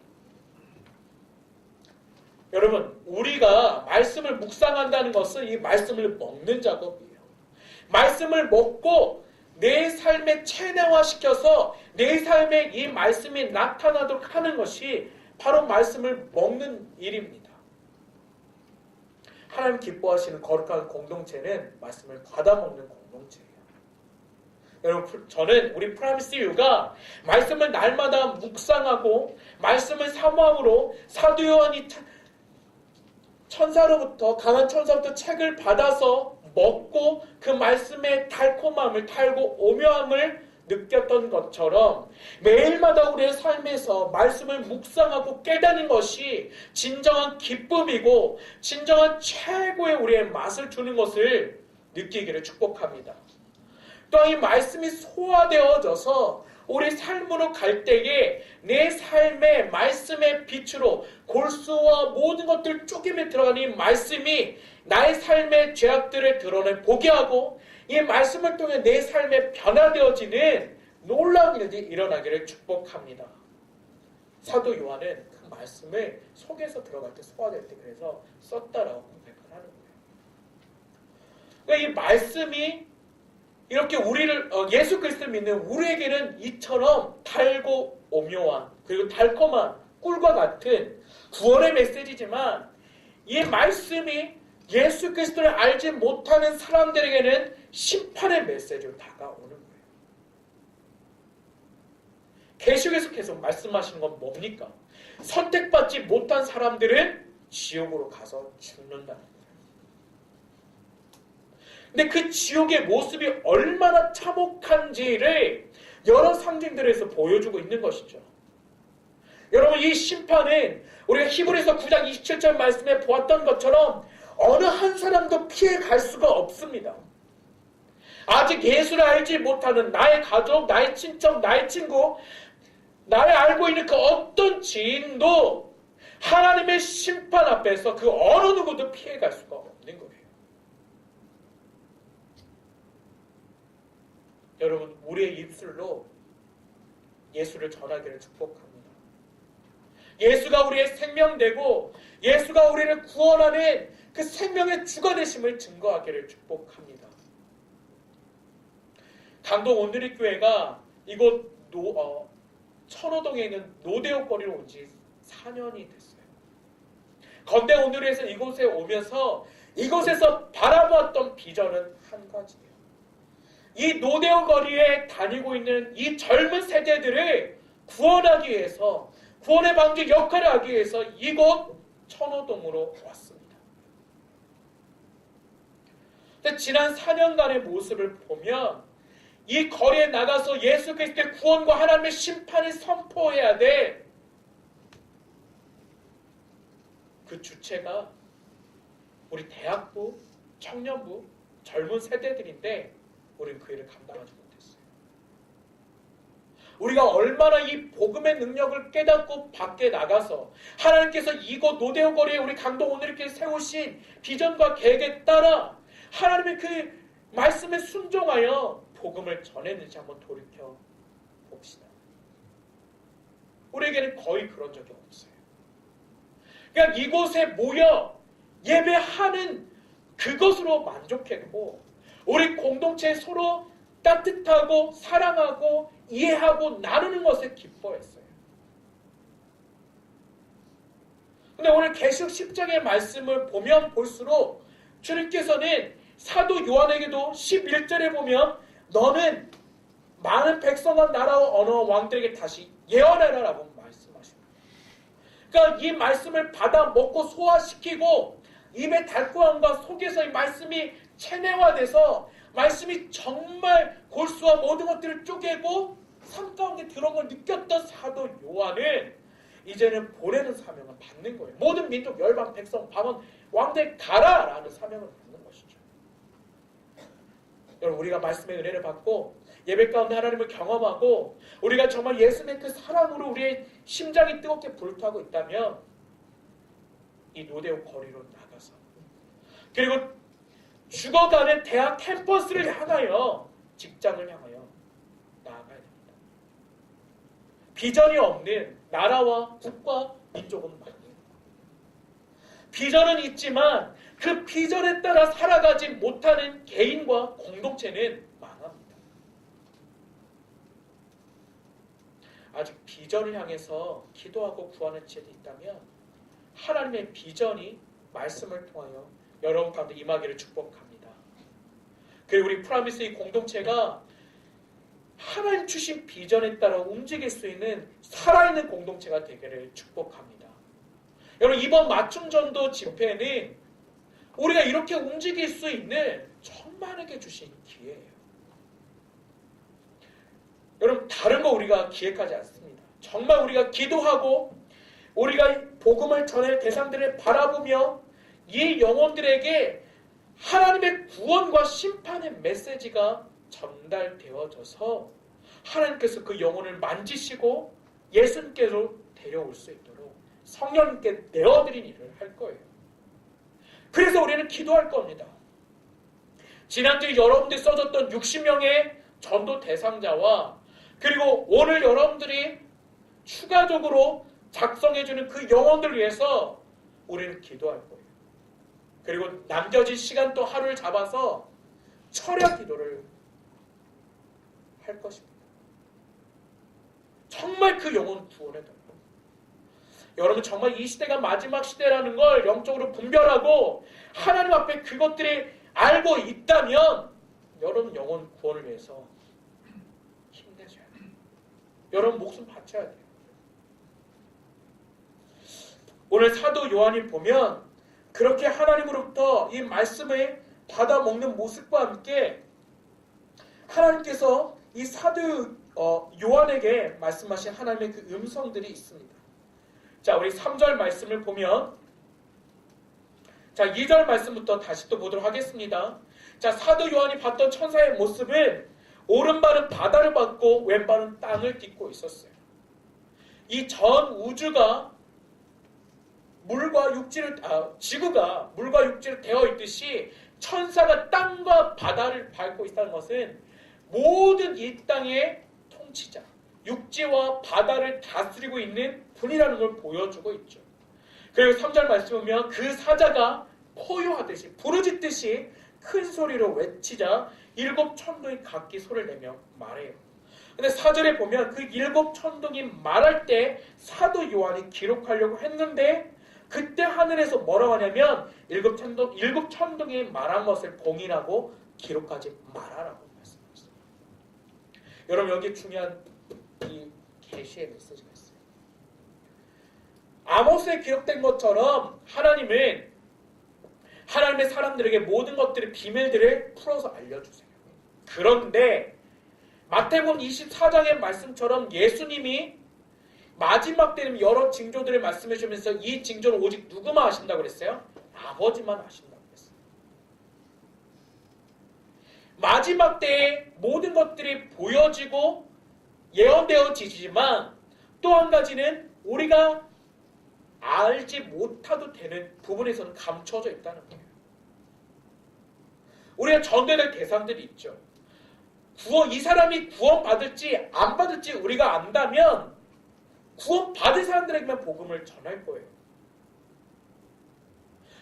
여러분, 우리가 말씀을 묵상한다는 것은 이 말씀을 먹는 작업이에요. 말씀을 먹고 내 삶에 체내화시켜서 내 삶에 이 말씀이 나타나도록 하는 것이 바로 말씀을 먹는 일입니다. 하나님 기뻐하시는 거룩한 공동체는 말씀을 받아먹는 공동체예요. 여러분, 저는 우리 프라미스 유가 말씀을 날마다 묵상하고 말씀을 사모함으로 사도 요한이 천사로부터 강한 천사로부터 책을 받아서 먹고 그 말씀의 달콤함을 달고 오묘함을 느꼈던 것처럼 매일마다 우리의 삶에서 말씀을 묵상하고 깨닫는 것이 진정한 기쁨이고 진정한 최고의 우리의 맛을 주는 것을 느끼기를 축복합니다. 또한 이 말씀이 소화되어져서 우리 삶으로 갈 때에 내 삶의 말씀의 빛으로 골수와 모든 것들 쪼개며 들어가는 이 말씀이 나의 삶의 죄악들을 드러내 보게 하고 이 말씀을 통해 내 삶에 변화되어지는 놀라운 일들이 일어나기를 축복합니다. 사도 요한은 그 말씀을 속에서 들어갈 때 소화될 때 그래서 썼다라고 고백을 하는 거예요. 그러니까 이 말씀이 이렇게 우리를 예수 그리스도를 믿는 우리에게는 이처럼 달고 오묘한 그리고 달콤한 꿀과 같은 구원의 메시지지만 이 말씀이 예수 그리스도를 알지 못하는 사람들에게는 심판의 메시지로 다가오는 거예요. 계시록에서 계속 말씀하시는 건 뭡니까? 선택받지 못한 사람들은 지옥으로 가서 죽는다는 거예요. 근데 그 지옥의 모습이 얼마나 참혹한지를 여러 상징들에서 보여주고 있는 것이죠. 여러분, 이 심판은 우리가 히브리서 9장 27절 말씀에 보았던 것처럼 어느 한 사람도 피해 갈 수가 없습니다. 아직 예수를 알지 못하는 나의 가족, 나의 친척, 나의 친구, 나의 알고 있는 그 어떤 지인도 하나님의 심판 앞에서 그 어느 누구도 피해 갈 수가 없는 거예요. 여러분, 우리의 입술로 예수를 전하기를 축복합니다. 예수가 우리의 생명되고 예수가 우리를 구원하는 그 생명의 주가 되심을 증거하기를 축복합니다. 강동 온누리교회가 이곳 천호동에 있는 노대옥 거리로 온 지 4년이 됐어요. 건대 온누리에서 이곳에 오면서 이곳에서 바라보았던 비전은 한 가지예요. 이 노대옥 거리에 다니고 있는 이 젊은 세대들을 구원하기 위해서 구원의 방주 역할을 하기 위해서 이곳 천호동으로 왔습니다. 근데 지난 4년간의 모습을 보면 이 거리에 나가서 예수 그리스도의 구원과 하나님의 심판을 선포해야 돼. 그 주체가 우리 대학부, 청년부, 젊은 세대들인데 우리는 그 일을 감당하지 못했어요. 우리가 얼마나 이 복음의 능력을 깨닫고 밖에 나가서 하나님께서 이곳 노대오 거리에 우리 강동 오늘께 세우신 비전과 계획에 따라 하나님의 그 말씀에 순종하여 복음을 전했는지 한번 돌이켜 봅시다. 우리에게는 거의 그런 적이 없어요. 그냥 이곳에 모여 예배하는 그것으로 만족했고 우리 공동체에 서로 따뜻하고 사랑하고 이해하고 나누는 것에 기뻐했어요. 근데 오늘 계시록 10장의 말씀을 보면 볼수록 주님께서는 사도 요한에게도 11절에 보면 너는 많은 백성과 나라와 언어 왕들에게 다시 예언하라 라고 말씀하십니다. 그러니까 이 말씀을 받아 먹고 소화시키고 입의 달콤함과 속에서 이 말씀이 체내화돼서 말씀이 정말 골수와 모든 것들을 쪼개고 삶 가운데 들어온 걸 느꼈던 사도 요한은 이제는 보내는 사명을 받는 거예요. 모든 민족, 열방, 백성, 방언, 왕들 가라라는 사명을 받는 것이죠. 여러분 우리가 말씀의 은혜를 받고 예배 가운데 하나님을 경험하고 우리가 정말 예수님의 그 사랑으로 우리의 심장이 뜨겁게 불타고 있다면 이 노대오 거리로 나가서 그리고 죽어가는 대학 캠퍼스를 향하여 직장을 향하여 나아가야 됩니다. 비전이 없는 나라와 국가, 민족은 많아요. 비전은 있지만 그 비전에 따라 살아가지 못하는 개인과 공동체는 많합니다. 아직 비전을 향해서 기도하고 구하는 지혜도 있다면 하나님의 비전이 말씀을 통하여 여러분 가운데 임하기를 축복합니다. 그리고 우리 프라미스 이 공동체가 하나님 주신 비전에 따라 움직일 수 있는 살아있는 공동체가 되기를 축복합니다. 여러분 이번 맞춤전도 집회는 우리가 이렇게 움직일 수 있는 천만에게 주신 기회예요. 여러분 다른 거 우리가 기획하지 않습니다. 정말 우리가 기도하고 우리가 복음을 전할 대상들을 바라보며 이 영혼들에게 하나님의 구원과 심판의 메시지가 전달되어져서 하나님께서 그 영혼을 만지시고 예수님께로 데려올 수 있도록 성령님께 내어드린 일을 할 거예요. 그래서 우리는 기도할 겁니다. 지난주에 여러분들이 써줬던 60명의 전도 대상자와 그리고 오늘 여러분들이 추가적으로 작성해주는 그 영혼들을 위해서 우리는 기도할 거예요. 그리고 남겨진 시간 또 하루를 잡아서 철야 기도를 할 것입니다. 정말 그 영혼 구원해달라고. 여러분 정말 이 시대가 마지막 시대라는 걸 영적으로 분별하고 하나님 앞에 그것들이 알고 있다면 여러분 영혼 구원을 위해서 힘내셔야 돼요. 여러분 목숨 바쳐야 돼요. 오늘 사도 요한이 보면 그렇게 하나님으로부터 이 말씀을 받아 먹는 모습과 함께 하나님께서 이 사도 요한에게 말씀하신 하나님의 그 음성들이 있습니다. 자, 우리 3절 말씀을 보면 자, 2절 말씀부터 다시 또 보도록 하겠습니다. 자, 사도 요한이 봤던 천사의 모습은 오른발은 바다를 받고 왼발은 땅을 딛고 있었어요. 이 전 우주가 지구가 물과 육지로 되어 있듯이 천사가 땅과 바다를 밟고 있다는 것은 모든 이 땅의 통치자, 육지와 바다를 다스리고 있는 분이라는 걸 보여주고 있죠. 그리고 3절 말씀 보면 그 사자가 포효하듯이 부르짖듯이 큰 소리로 외치자 7 천둥이 각기 소리를 내며 말해요. 근데 4절에 보면 그 7 천둥이 말할 때 사도 요한이 기록하려고 했는데 그때 하늘에서 뭐라고 하냐면 7 천둥이 말한 것을 봉인하고 기록하지 말아라고 말씀하셨어요. 여러분 여기 중요한 이 계시의 메시지가 있어요. 아모스에 기록된 것처럼 하나님은 하나님의 사람들에게 모든 것들의 비밀들을 풀어서 알려주세요. 그런데 마태복음 24장의 말씀처럼 예수님이 마지막 때는 여러 징조들을 말씀해 주면서 이 징조는 오직 누구만 하신다고 그랬어요? 아버지만 하신다고 그랬어요. 마지막 때에 모든 것들이 보여지고 예언되어지지만 또 한 가지는 우리가 알지 못해도 되는 부분에서는 감춰져 있다는 거예요. 우리가 전도될 대상들이 있죠. 이 사람이 구원받을지 안 받을지 우리가 안다면 구원받은 사람들에게만 복음을 전할 거예요.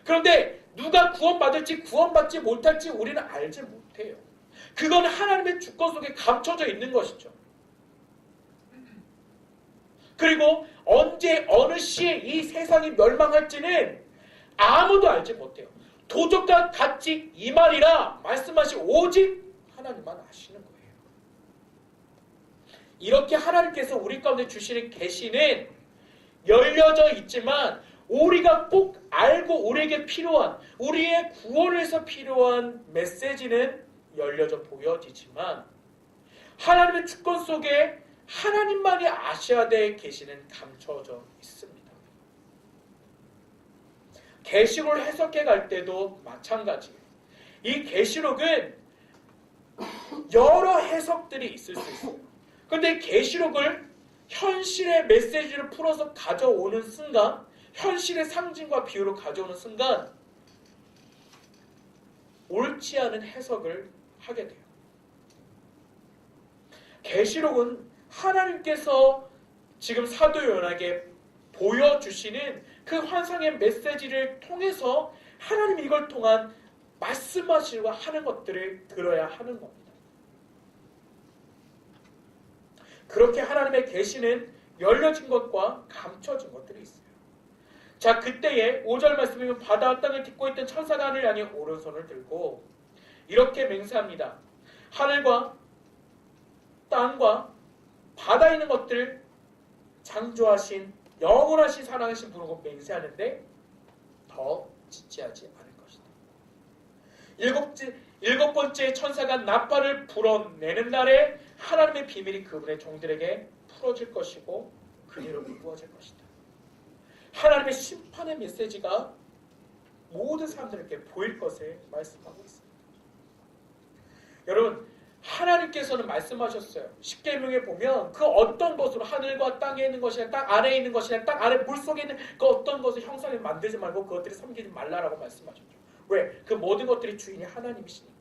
그런데 누가 구원받을지 구원받지 못할지 우리는 알지 못해요. 그건 하나님의 주권 속에 감춰져 있는 것이죠. 그리고 언제 어느 시에 이 세상이 멸망할지는 아무도 알지 못해요. 도적과 같이 이 말이라 말씀하신 오직 하나님만 아시는 거예요. 이렇게 하나님께서 우리 가운데 주시는 계시는 열려져 있지만 우리가 꼭 알고 우리에게 필요한 우리의 구원을 위해서 필요한 메시지는 열려져 보여지지만 하나님의 주권 속에 하나님만이 아셔야 될 계시는 감춰져 있습니다. 계시록을 해석해 갈 때도 마찬가지예요. 이 계시록은 여러 해석들이 있을 수 있어요. 그런데 계시록을 현실의 메시지를 풀어서 가져오는 순간, 현실의 상징과 비유로 가져오는 순간 옳지 않은 해석을 하게 돼요. 계시록은 하나님께서 지금 사도 요한에게 보여주시는 그 환상의 메시지를 통해서 하나님이 이걸 통한 말씀하시고 하는 것들을 들어야 하는 겁니다. 그렇게 하나님의 계시는 열려진 것과 감춰진 것들이 있어요. 자, 그때에 5절 말씀이면 바다와 땅을 딛고 있던 천사가 하늘 향해 오른손을 들고 이렇게 맹세합니다. 하늘과 땅과 바다에 있는 것들을 창조하신 영원하신 사랑하신 분으로 맹세하는데 더 지체하지 않을 것이다. 일곱 번째 천사가 나팔을 불어내는 날에 하나님의 비밀이 그분의 종들에게 풀어질 것이고 그 일로 이루어질 것이다. 하나님의 심판의 메시지가 모든 사람들에게 보일 것을 말씀하고 있습니다. 여러분, 하나님께서는 말씀하셨어요. 십계명에 보면 그 어떤 것으로 하늘과 땅에 있는 것이나 땅 아래에 있는 것이나 땅 아래 물속에 있는 그 어떤 것을 형상을 만들지 말고 그것들을 섬기지 말라라고 말씀하셨죠. 왜? 그 모든 것들이 주인이 하나님이시니까.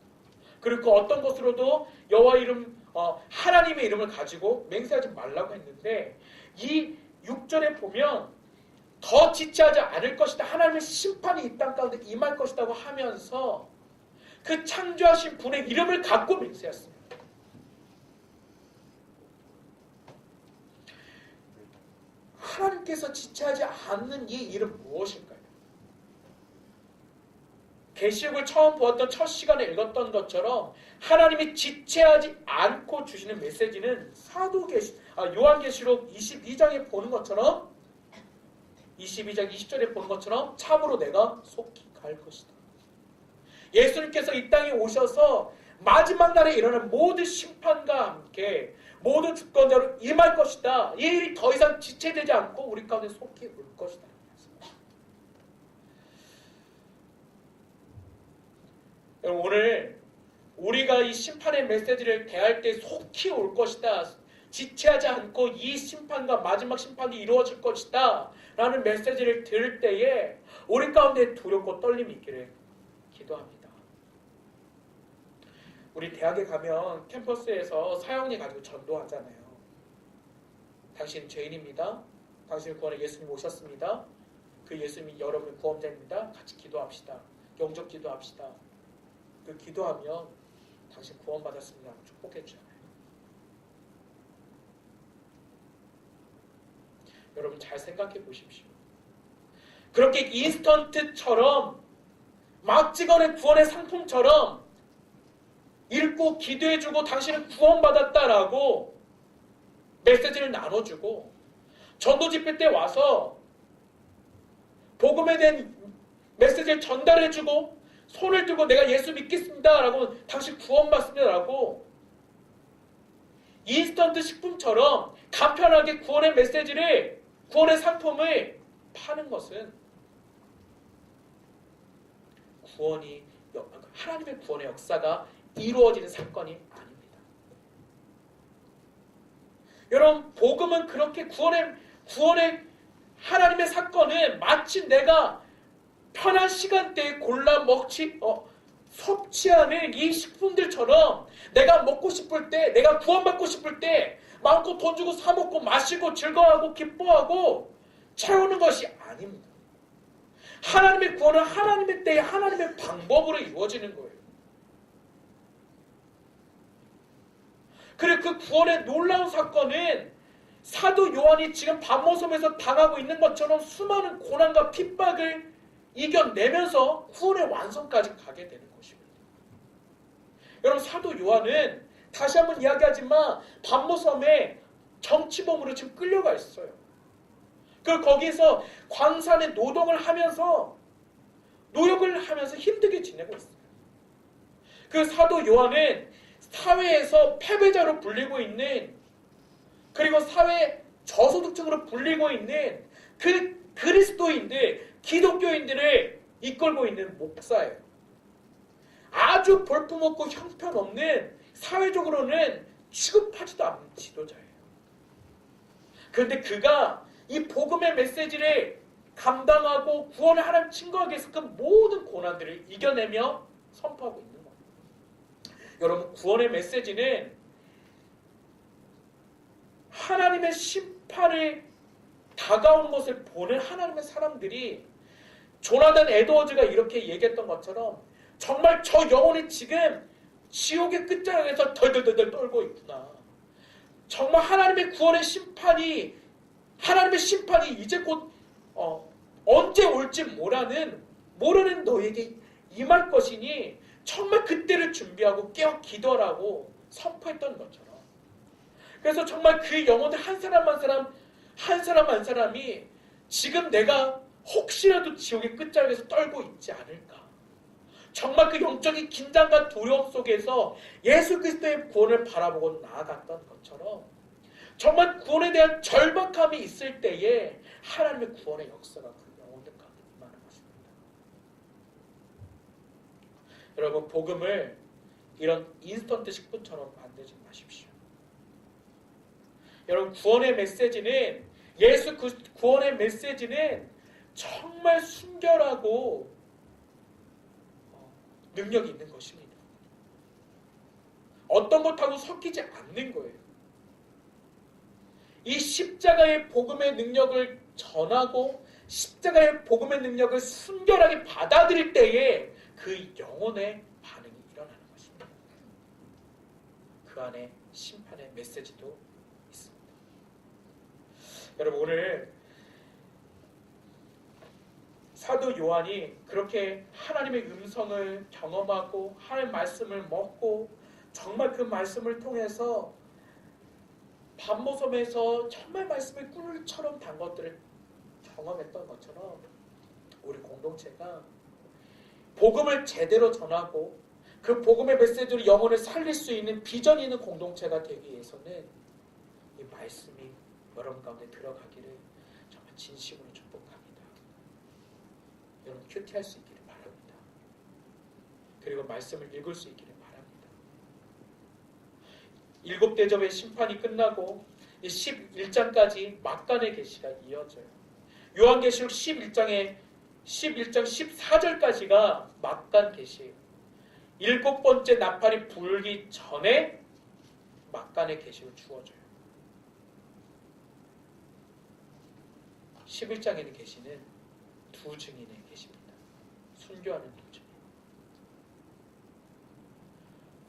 그리고 그 어떤 것으로도 여호와 이름, 하나님의 이름을 가지고 맹세하지 말라고 했는데 이 6절에 보면 더 지체하지 않을 것이다. 하나님의 심판이 이 땅 가운데 임할 것이라고 하면서 그 창조하신 분의 이름을 갖고 맹세했습니다. 하나님께서 지체하지 않는 이 이름 무엇일까요? 계시록을 처음 보았던 첫 시간에 읽었던 것처럼 하나님이 지체하지 않고 주시는 메시지는 요한계시록 22장에 보는 것처럼 22장 20절에 보는 것처럼 참으로 내가 속히 갈 것이다. 예수님께서 이 땅에 오셔서 마지막 날에 일어날 모든 심판과 함께 모든 주권자로 임할 것이다. 이 일이 더 이상 지체되지 않고 우리 가운데 속히 올 것이다. 오늘 우리가 이 심판의 메시지를 대할 때 속히 올 것이다. 지체하지 않고 이 심판과 마지막 심판이 이루어질 것이다. 라는 메시지를 들을 때에 우리 가운데 두렵고 떨림이 있기를 기도합니다. 우리 대학에 가면 캠퍼스에서 사형리 가지고 전도하잖아요. 당신 죄인입니다. 당신을 구원해 예수님 오셨습니다. 그 예수님이 여러분의 구원자입니다. 같이 기도합시다. 영접 기도합시다. 그 기도하면 당신 구원받았습니다. 축복해 주잖아요. 여러분 잘 생각해 보십시오. 그렇게 인스턴트처럼 막 찍어낸 구원의 상품처럼 읽고 기도해주고 당신은 구원받았다라고 메시지를 나눠주고 전도 집회 때 와서 복음에 대한 메시지를 전달해주고 손을 들고 내가 예수 믿겠습니다 라고 당신 구원받습니다 라고 인스턴트 식품처럼 간편하게 구원의 메시지를, 구원의 상품을 파는 것은 하나님의 구원의 역사가 이루어지는 사건이 아닙니다. 여러분, 복음은 그렇게 구원의 하나님의 사건은 마치 내가 편한 시간대에 골라 섭취하는 이 식품들처럼 내가 먹고 싶을 때, 내가 구원받고 싶을 때 마음껏 돈 주고 사 먹고 마시고 즐거워하고 기뻐하고 채우는 것이 아닙니다. 하나님의 구원은 하나님의 때에 하나님의 방법으로 이루어지는 거예요. 그리고 그 구원의 놀라운 사건은 사도 요한이 지금 반모섬에서 당하고 있는 것처럼 수많은 고난과 핍박을 이겨내면서 구원의 완성까지 가게 되는 것입니다. 여러분, 사도 요한은 다시 한번 이야기하지만 반모섬에 정치범으로 지금 끌려가 있어요. 그리고 거기서 광산에 노동을 하면서 노역을 하면서 힘들게 지내고 있어요. 그 사도 요한은 사회에서 패배자로 불리고 있는, 그리고 사회 저소득층으로 불리고 있는 그 그리스도인들, 기독교인들을 이끌고 있는 목사예요. 아주 볼품없고 형편없는, 사회적으로는 취급하지도 않는 지도자예요. 그런데 그가 이 복음의 메시지를 감당하고 구원을 하나님 증거하기 위해서 그 모든 고난들을 이겨내며 선포하고 있는 거예요. 여러분, 구원의 메시지는 하나님의 심판을 다가온 것을 보는 하나님의 사람들이, 조나단 에드워즈가 이렇게 얘기했던 것처럼 정말 저 영혼이 지금 지옥의 끝자락에서 덜덜덜 떨고 있구나. 정말 하나님의 구원의 심판이, 하나님의 심판이 이제 곧 언제 올지 모르는 너에게 임할 것이니 정말 그때를 준비하고 깨어 기도하라고 선포했던 것처럼, 그래서 정말 그 영혼들 한 사람 한 사람이 지금 내가 혹시라도 지옥의 끝자락에서 떨고 있지 않을까, 정말 그 영적인 긴장과 두려움 속에서 예수 그리스도의 구원을 바라보고 나아갔던 것처럼 정말 구원에 대한 절박함이 있을 때에 하나님의 구원의 역사가 그 영혼들 가운데 임하는 것입니다. 여러분, 복음을 이런 인스턴트 식품처럼 만들지 마십시오. 여러분, 구원의 메시지는, 구원의 메시지는 정말 순결하고 능력이 있는 것입니다. 어떤 것하고 섞이지 않는 거예요. 이 십자가의 복음의 능력을 전하고 십자가의 복음의 능력을 순결하게 받아들일 때에 그 영혼의 반응이 일어나는 것입니다. 그 안에 심판의 메시지도 있습니다. 여러분, 오늘 사도 요한이 그렇게 하나님의 음성을 경험하고 하나님의 말씀을 먹고 정말 그 말씀을 통해서 반모섬에서 정말 말씀의 꿀처럼 단 것들을 경험했던 것처럼 우리 공동체가 복음을 제대로 전하고 그 복음의 메시지로 영혼을 살릴 수 있는 비전이 있는 공동체가 되기 위해서는 이 말씀이 여러분 가운데 들어가기를 정말 진심으로 축복합니다. 여러분, 큐티할 수 있기를 바랍니다. 그리고 말씀을 읽을 수 있기를 바랍니다. 7대접의 심판이 끝나고 11장까지 막간의 계시가 이어져요. 요한계시록 11장 14절까지가 막간 계시예요. 7번째 나팔이 불기 전에 막간의 계시로 주어져요. 11장에는 계시는 두 증인의 계시입니다. 순교하는 두 증인.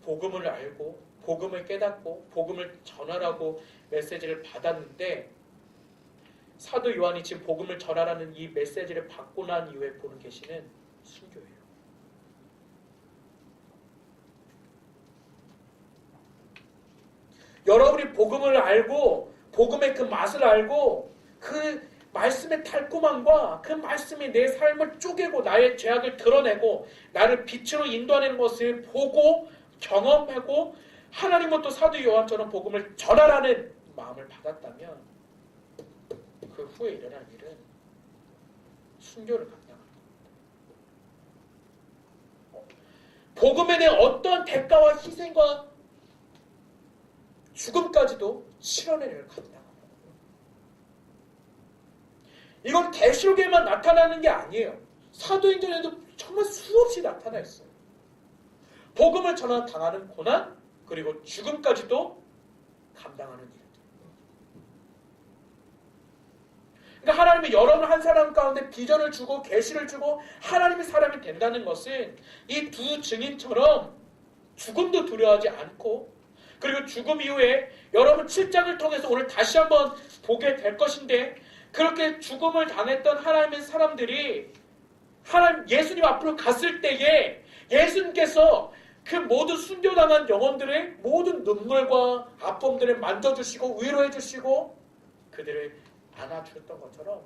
복음을 알고 복음을 깨닫고 복음을 전하라고 메시지를 받았는데, 사도 요한이 지금 복음을 전하라는 이 메시지를 받고 난 이후에 보는 계시는 순교예요. 여러분이 복음을 알고 복음의 그 맛을 알고 그 말씀의 달콤함과 그 말씀이 내 삶을 쪼개고 나의 죄악을 드러내고 나를 빛으로 인도하는 것을 보고 경험하고 하나님은 또 사도 요한처럼 복음을 전하라는 마음을 받았다면 그 후에 일어날 일은 순교를 감당하는 겁니다. 복음에 대한 어떤 대가와 희생과 죽음까지도 실현의 일을 감당합니다. 이건 계시록에만 나타나는 게 아니에요. 사도행전에도 정말 수없이 나타나 있어요. 복음을 전하 당하는 고난 그리고 죽음까지도 감당하는 일들. 그러니까 하나님이 여러분 한 사람 가운데 비전을 주고 계시를 주고 하나님의 사람이 된다는 것은 이 두 증인처럼 죽음도 두려워하지 않고 그리고 죽음 이후에 여러분 7장을 통해서 오늘 다시 한번 보게 될 것인데 그렇게 죽음을 당했던 하나님의 사람들이 하나님 예수님 앞으로 갔을 때에 예수님께서 그 모든 순교당한 영혼들의 모든 눈물과 아픔들을 만져주시고 위로해 주시고 그들을 안아주셨던 것처럼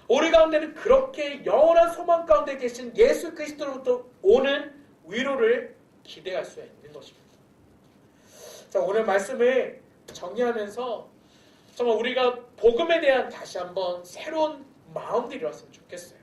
우리 가운데는 그렇게 영원한 소망 가운데 계신 예수 그리스도로부터 오는 위로를 기대할 수 있는 것입니다. 자, 오늘 말씀을 정리하면서 정말 우리가 복음에 대한 다시 한번 새로운 마음들이 일어났으면 좋겠어요.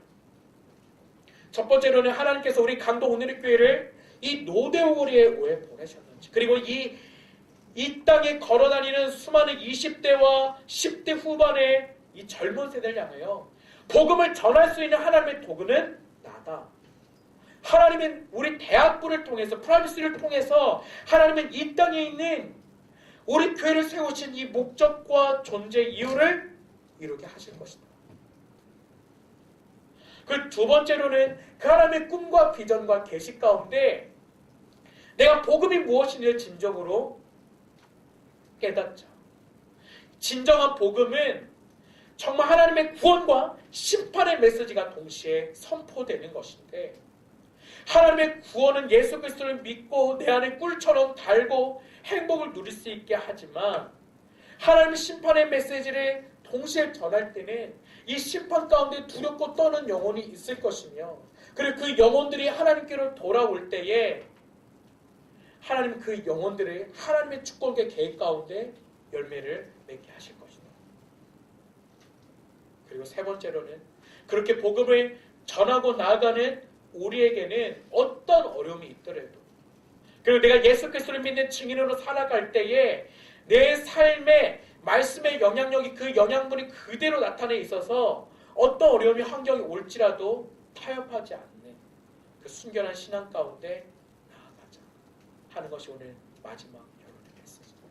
첫 번째로는 하나님께서 우리 강동 오늘의 교회를 이 노대오거리에 왜 보내셨는지 그리고 이 땅에 걸어다니는 수많은 20대와 10대 후반의 이 젊은 세대를 향하여 복음을 전할 수 있는 하나님의 도구는 나다. 하나님은 우리 대학부를 통해서 프라이머시를 통해서 하나님은 이 땅에 있는 우리 교회를 세우신 이 목적과 존재 이유를 이루게 하실 것이다. 그 두 번째로는 그 하나님의 꿈과 비전과 계시 가운데 내가 복음이 무엇인지를 진정으로 깨닫자. 진정한 복음은 정말 하나님의 구원과 심판의 메시지가 동시에 선포되는 것인데 하나님의 구원은 예수 그리스도를 믿고 내 안에 꿀처럼 달고 행복을 누릴 수 있게 하지만 하나님의 심판의 메시지를 동시에 전할 때는 이 심판 가운데 두렵고 떠는 영혼이 있을 것이며 그리고 그 영혼들이 하나님께로 돌아올 때에 하나님 그 영혼들을 하나님의 축복의 계획 가운데 열매를 맺게 하실 것이다. 그리고 세 번째로는 그렇게 복음을 전하고 나아가는 우리에게는 어떤 어려움이 있더라도 그리고 내가 예수 그리스도를 믿는 증인으로 살아갈 때에 내 삶에 말씀의 영향력이 그 영향분이 그대로 나타내 있어서 어떤 어려움이 환경이 올지라도 타협하지 않는 그 순결한 신앙 가운데 나아가자 하는 것이 오늘 마지막 여러분의 메시지입니다.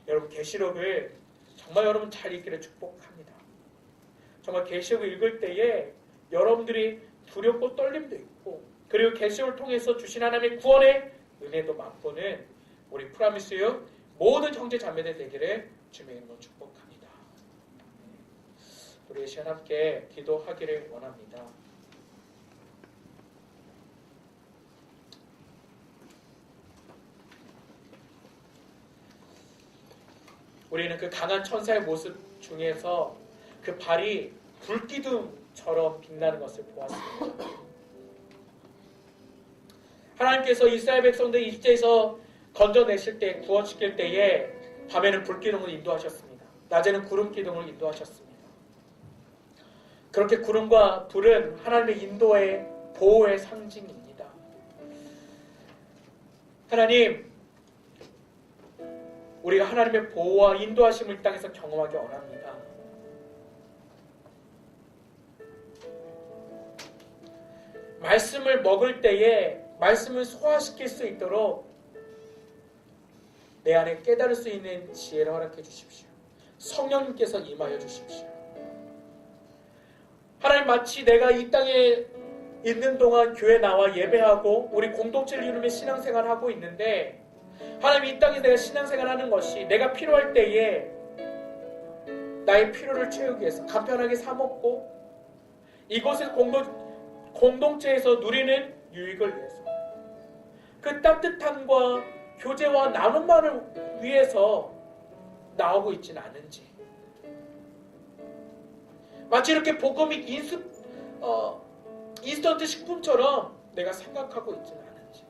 여러분 계시록을 정말 여러분 잘 읽기를 축복합니다. 정말 계시록을 읽을 때에 여러분들이 두렵고 떨림도 있고 그리고 계시록을 통해서 주신 하나님의 구원의 은혜도 맛보는 우리 프라미스유 모든 형제 자매들 되기를 주님의 이름으로 축복합니다. 우리 이 시간 함께 기도하기를 원합니다. 우리는 그 강한 천사의 모습 중에서 그 발이 불기둥처럼 빛나는 것을 보았습니다. 하나님께서 이스라엘 백성들 이집트에서 건져내실 때 구원시킬 때에 밤에는 불기둥을 인도하셨습니다. 낮에는 구름기둥을 인도하셨습니다. 그렇게 구름과 불은 하나님의 인도의 보호의 상징입니다. 하나님, 우리가 하나님의 보호와 인도하심을 이 땅에서 경험하기 원합니다. 말씀을 먹을 때에 말씀을 소화시킬 수 있도록 내 안에 깨달을 수 있는 지혜를 허락해 주십시오. 성령님께서 임하여 주십시오. 하나님 마치 내가 이 땅에 있는 동안 교회 나와 예배하고 우리 공동체를 이루며 신앙생활을 하고 있는데 하나님 이 땅에 내가 신앙생활하는 것이 내가 필요할 때에 나의 필요를 채우기 위해서 간편하게 사 먹고 이곳에서 공동체에서 누리는 유익을 위해서 그 따뜻함과 교제와 나눔만을 위해서 나오고 있지는 않은지, 마치 이렇게 복음이 인스턴트 식품처럼 내가 생각하고 있지는 않은지,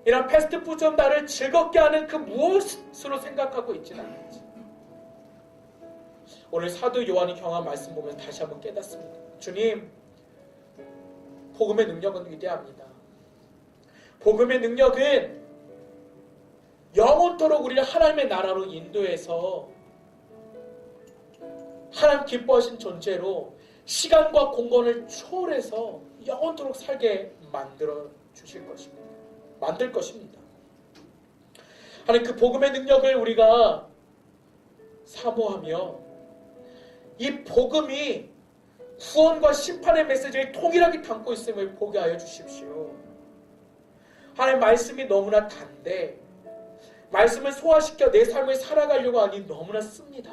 이런 패스트푸드처럼 나를 즐겁게 하는 그 무엇으로 생각하고 있지는 않은지, 오늘 사도 요한이 경한 말씀 보면서 다시 한번 깨닫습니다. 주님, 복음의 능력은 위대합니다. 복음의 능력은 영원토록 우리를 하나님의 나라로 인도해서 하나님 기뻐하신 존재로 시간과 공간을 초월해서 영원토록 살게 만들 것입니다. 하나님, 그 복음의 능력을 우리가 사모하며 이 복음이 구원과 심판의 메시지를 동일하게 담고 있음을 보게 하여 주십시오. 하나님, 말씀이 너무나 단데 말씀을 소화시켜 내 삶을 살아가려고 하니 너무나 씁니다.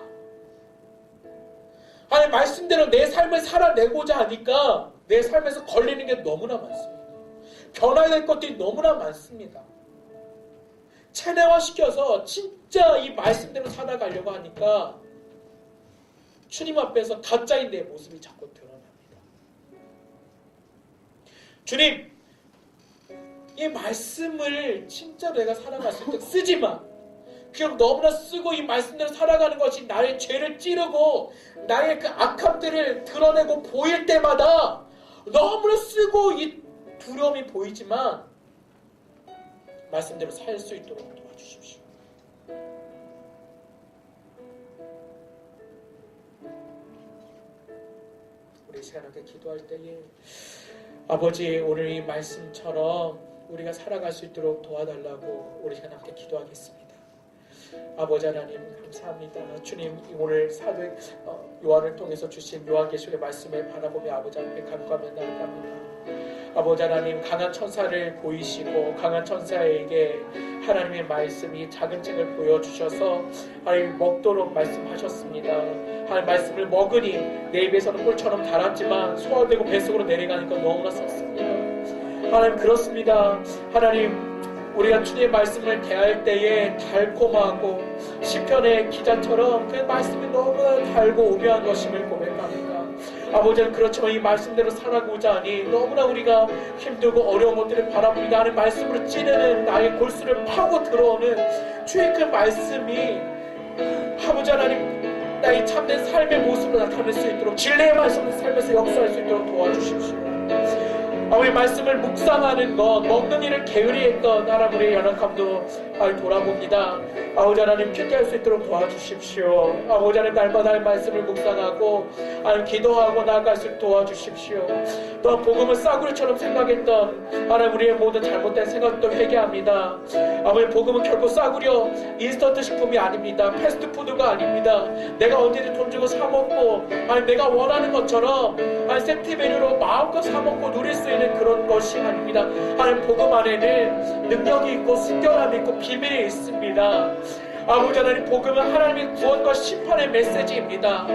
하나님, 말씀대로 내 삶을 살아내고자 하니까 내 삶에서 걸리는 게 너무나 많습니다. 변화해야 될 것들이 너무나 많습니다. 체내화시켜서 진짜 이 말씀대로 살아가려고 하니까 주님 앞에서 가짜인 내 모습이 자꾸 드러납니다. 주님, 이 말씀을 진짜 내가 살아갔을 때 쓰지 마. 그냥 너무나 쓰고 이 말씀대로 살아가는 것이 나의 죄를 찌르고 나의 그 악함들을 드러내고 보일 때마다 너무나 쓰고 이 두려움이 보이지만 말씀대로 살 수 있도록 도와주십시오. 우리 시간 함께 기도할 때에 아버지, 오늘 이 말씀처럼 우리가 살아갈 수 있도록 도와달라고 우리 시간 함께 기도하겠습니다. 아버지 하나님, 감사합니다. 주님, 오늘 사도 요한을 통해서 주신 요한계시록의 말씀을 바라보며 아버지 앞에 간구하며 나아갑니다. 아버지 하나님, 강한 천사를 보이시고 강한 천사에게 하나님의 말씀이 작은 책을 보여주셔서 하나님 먹도록 말씀하셨습니다. 하나님, 말씀을 먹으니 내 입에서는 꿀처럼 달았지만 소화되고 뱃속으로 내려가니까 너무나 썩습니다. 하나님, 그렇습니다. 하나님, 우리가 주님의 말씀을 대할 때에 달콤하고 시편의 기자처럼 그 말씀이 너무나 달고 오묘한 것임을 고백합니다. 아버지는 그렇지만 이 말씀대로 살아가고자 하니 너무나 우리가 힘들고 어려운 것들을 바라봅니다. 하는 말씀으로 찌르는 나의 골수를 파고 들어오는 주의 그 말씀이 아버지 하나님, 나의 참된 삶의 모습으로 나타낼 수 있도록 진리의 말씀을 삶에서 역사할 수 있도록 도와주십시오. 아버지, 말씀을 묵상하는 것, 먹는 일을 게으리 했던 하나님의 연약함도 돌아봅니다. 아버지 하나님, 큐티할 수 있도록 도와주십시오. 아버지 하나님, 날마다 말씀을 묵상하고 하나님 기도하고 나아갈 수 있도록 도와주십시오. 또한 복음을 싸구려처럼 생각했던 하나님, 우리의 모든 잘못된 생각도 회개합니다. 아버지, 복음은 결코 싸구려 인스턴트 식품이 아닙니다. 패스트푸드가 아닙니다. 내가 언제든 돈 주고 사 먹고 아니 내가 원하는 것처럼 아니 세트 메뉴로 마음껏 사 먹고 누릴 수 있는 그런 것이 아닙니다. 하나님, 복음 안에는 능력이 있고 순결함이 있고 비밀이 있습니다. 아버지 하나님, 복음은 하나님의 구원과 심판의 메시지입니다.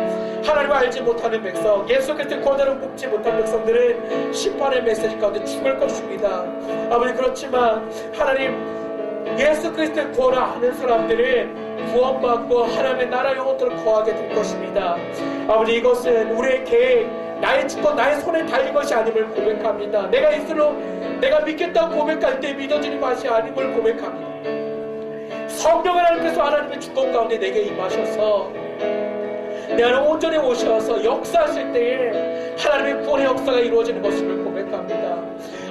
하나님을 알지 못하는 백성, 예수 그리스도의 권한을 묻지 못한 백성들은 심판의 메시지 가운데 죽을 것입니다. 아버지, 그렇지만 하나님, 예수 그리스도의 구원을 아는 사람들은 구원받고 하나님의 나라 영원토록 거하게 될 것입니다. 아버지, 이것은 우리의 계획, 나의 직권, 나의 손에 달린 것이 아님을 고백합니다. 내가 예수로 내가 믿겠다고 고백할 때 믿어지는 것이 아님을 고백합니다. 성령 하나님께서 하나님의 주권 가운데 내게 임하셔서 내 안에 온전히 오셔서 역사하실 때에 하나님의 구원의 역사가 이루어지는 것임을 고백합니다.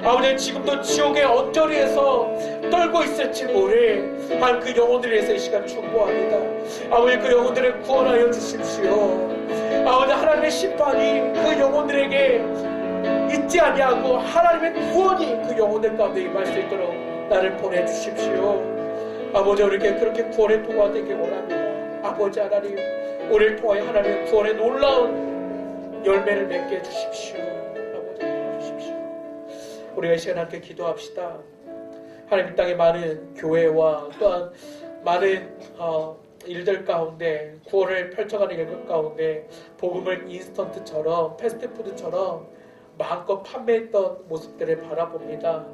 아버지, 지금도 지옥의 언저리에서 떨고 있을지 모를 하나님, 그 영혼들을 위해서 이 시간 축복합니다. 아버지, 그 영혼들을 구원하여 주십시오. 아버지, 하나님의 심판이 그 영혼들에게 있지 아니하고 하나님의 구원이 그 영혼들 가운데 임할 수 있도록 나를 보내주십시오. 아버지, 우리에게 그렇게 구원의 도가 되길 원합니다. 아버지 하나님, 우리를 통하여 하나님의 구원의 놀라운 열매를 맺게 해주십시오. 아버지, 도와주십시오. 우리가 이 시간 함께 기도합시다. 하나님, 이 땅에 많은 교회와 또한 많은 일들 가운데 구원을 펼쳐가는 일 가운데 복음을 인스턴트처럼 패스트푸드처럼 마음껏 판매했던 모습들을 바라봅니다.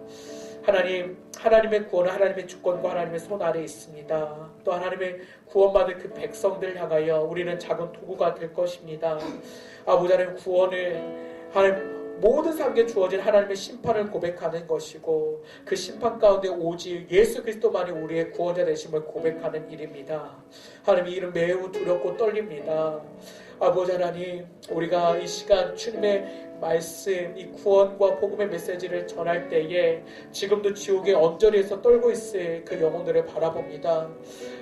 하나님의 구원은 하나님의 주권과 하나님의 손 아래에 있습니다. 또 하나님의 구원받은 그 백성들 향하여 우리는 작은 도구가 될 것입니다. 아버지 하나님, 구원을 하나님 모든 사람에게 주어진 하나님의 심판을 고백하는 것이고, 그 심판 가운데 오직 예수 그리스도만이 우리의 구원자 되심을 고백하는 일입니다. 하나님, 이 일은 매우 두렵고 떨립니다. 아버지 하나님, 우리가 이 시간 주님의 말씀, 이 구원과 복음의 메시지를 전할 때에 지금도 지옥의 언저리에서 떨고 있을 그 영혼들을 바라봅니다.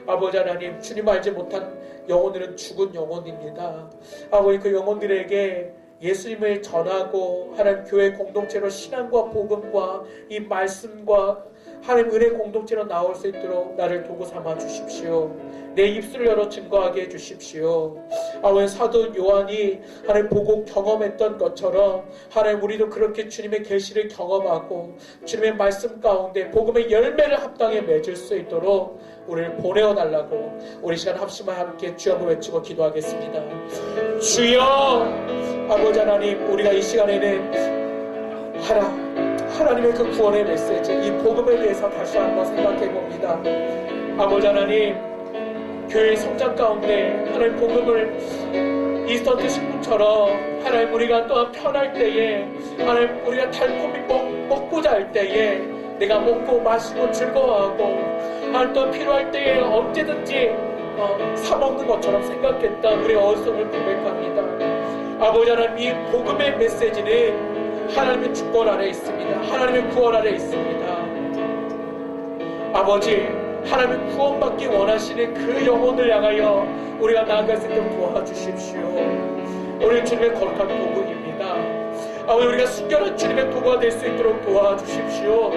아버지 하나님, 주님 알지 못한 영혼들은 죽은 영혼입니다. 아버지, 그 영혼들에게 예수님을 전하고 하나님 교회 공동체로 신앙과 복음과 이 말씀과 하나님 은혜 공동체로 나올 수 있도록 나를 도구 삼아 주십시오. 내 입술을 열어 증거하게 해주십시오. 아버지, 사도 요한이 하나님 보고 경험했던 것처럼 하나님 우리도 그렇게 주님의 계시를 경험하고 주님의 말씀 가운데 복음의 열매를 합당히 맺을 수 있도록 우리를 보내어 달라고 우리 시간 합심과 함께 주여 한번 외치고 기도하겠습니다. 주여! 아버지 하나님, 우리가 이 시간에는 하나님의 그 구원의 메시지, 이 복음에 대해서 다시 한번 생각해 봅니다. 아버지 하나님, 교회의 성장 가운데 하나님 복음을 이스터 식구처럼 하나님 우리가 또한 편할 때에 하나님 우리가 달콤히 먹고자 할 때에 내가 먹고 마시고 즐거워하고 하나님 또 필요할 때에 언제든지 사 먹는 것처럼 생각했다 우리의 어리석음을 고백합니다. 아버지 하나님, 이 복음의 메시지는 하나님의 주권 아래 있습니다. 하나님의 구원 아래 있습니다. 아버지, 하나님의 구원받기 원하시는 그 영혼을 향하여 우리가 나아갈 수 있도록 도와주십시오. 우리는 주님의 거룩한 도구입니다. 아버지, 우리가 순결한 주님의 도구가 될 수 있도록 도와주십시오.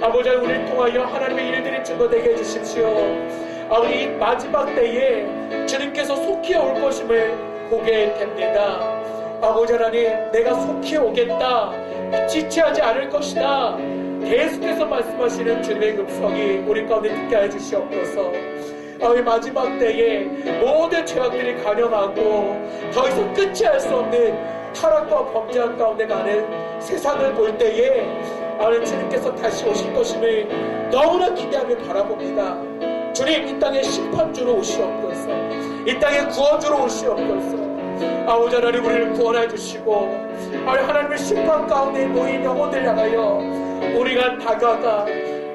아버지, 우리를 통하여 하나님의 일들이 증거되게 해주십시오. 아버지, 이 마지막 때에 주님께서 속히 올 것임을 보게 됩니다. 아버지 하나님, 내가 속히 오겠다, 지체하지 않을 것이다, 계속해서 말씀하시는 주님의 음성이 우리 가운데 듣게 하여 주시옵소서. 아버지, 마지막 때에 모든 죄악들이 간영하고 더 이상 끝이 할 수 없는 타락과 범죄한 가운데 가는 세상을 볼 때에 아버지, 주님께서 다시 오실 것임을 너무나 기대하며 바라봅니다. 주님, 이 땅의 심판주로 오시옵소서. 이 땅의 구원주로 오시옵소서. 아버지 하나님, 우리를 구원해 주시고 하나님의 심판 가운데 모인 영혼들 향하여 우리가 다가가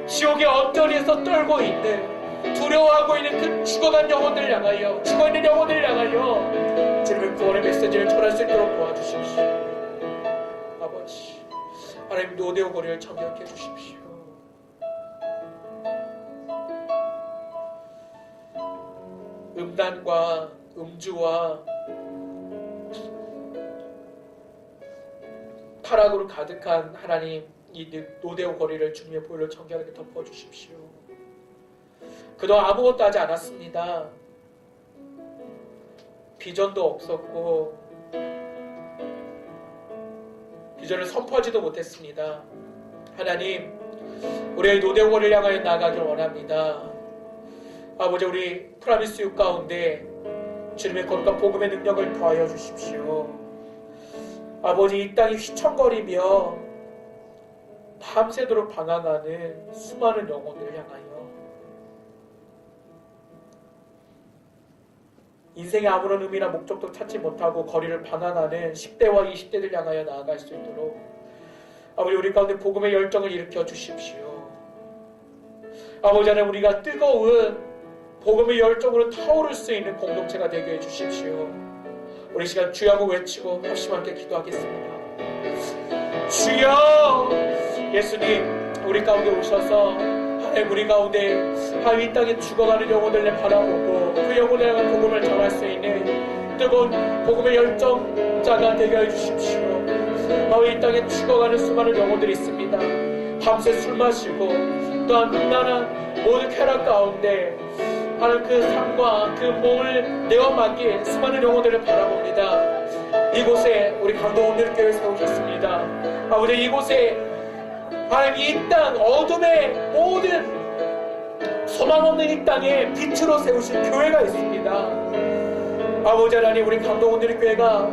지옥의 언저리에서 떨고 있는, 두려워하고 있는 그 죽어간 영혼들 향하여, 죽어있는 영혼들 향하여 주님의 구원의 메시지를 전할 수 있도록 도와주십시오. 아버지 하나님, 노대오 거리를 정결케 해주십시오. 음란과 음주와 타락으로 가득한 하나님, 이 노대오 거리를 주님의 보혈로 정결하게 덮어주십시오. 그동안 아무것도 하지 않았습니다. 비전도 없었고 비전을 선포하지도 못했습니다. 하나님, 우리의 노대오 거리를 향하여 나아가길 원합니다. 아버지, 우리 프라미스 육 가운데 주님의 거룩한 복음의 능력을 더하여 주십시오. 아버지, 이 땅이 휘청거리며 밤새도록 방황하는 수많은 영혼들을 향하여, 인생에 아무런 의미나 목적도 찾지 못하고 거리를 방황하는 10대와 20대들 향하여 나아갈 수 있도록 아버지, 우리 가운데 복음의 열정을 일으켜 주십시오. 아버지 하나님, 우리가 뜨거운 복음의 열정으로 타오를 수 있는 공동체가 되게 해주십시오. 우리 시간 주여하고 외치고 합심하게 기도하겠습니다. 주여! 예수님, 우리 가운데 오셔서 하나님, 우리 가운데 이 땅에 죽어가는 영혼들을 바라보고 그 영혼에 대한 복음을 전할 수 있는 뜨거운 복음의 열정자가 되게 해주십시오. 이 땅에 죽어가는 수많은 영혼들이 있습니다. 밤새 술 마시고 또한 음란한 모든 쾌락 가운데 하나님, 그 삶과 그 몸을 내어맞기에 수많은 영혼들을 바라봅니다. 이곳에 우리 강동원들교회 세우셨습니다. 아버지, 이곳에 하나님, 이 땅 어둠의 모든 소망 없는 이 땅에 빛으로 세우신 교회가 있습니다. 아버지 하나님, 우리 강동원들교회가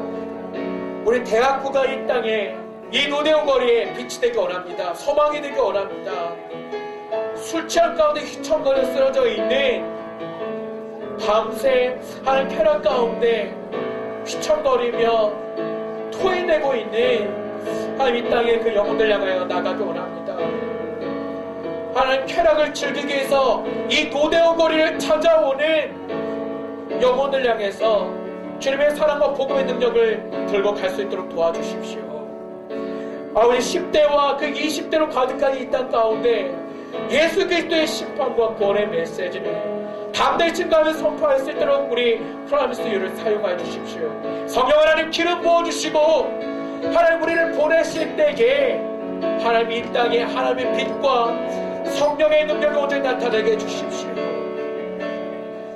우리 대학부가 이 땅에 이 노대운 거리에 빛이 되기 원합니다. 소망이 되기 원합니다. 술 취한 가운데 휘청거려 쓰러져 있는, 밤새 하는 쾌락 가운데 휘청거리며 토해내고 있는 하나님 이 땅의 그 영혼들 향하여 나가기 원합니다. 하나님 쾌락을 즐기기 위해서 이 노대운 거리를 찾아오는 영혼들 향해서 주님의 사랑과 복음의 능력을 들고 갈 수 있도록 도와주십시오. 우리 10대와 그 20대로 가득한 이 땅 가운데 예수 그리스도의 심판과 구원의 메시지를 담대히 증거하며 선포할 수 있도록 우리 프라미스 유를 사용하여 주십시오. 성령 하나님 기름 부어주시고 하나님 우리를 보내실 때에 하나님 이 땅에 하나님의 빛과 성령의 능력이 온전히 나타나게 해주십시오.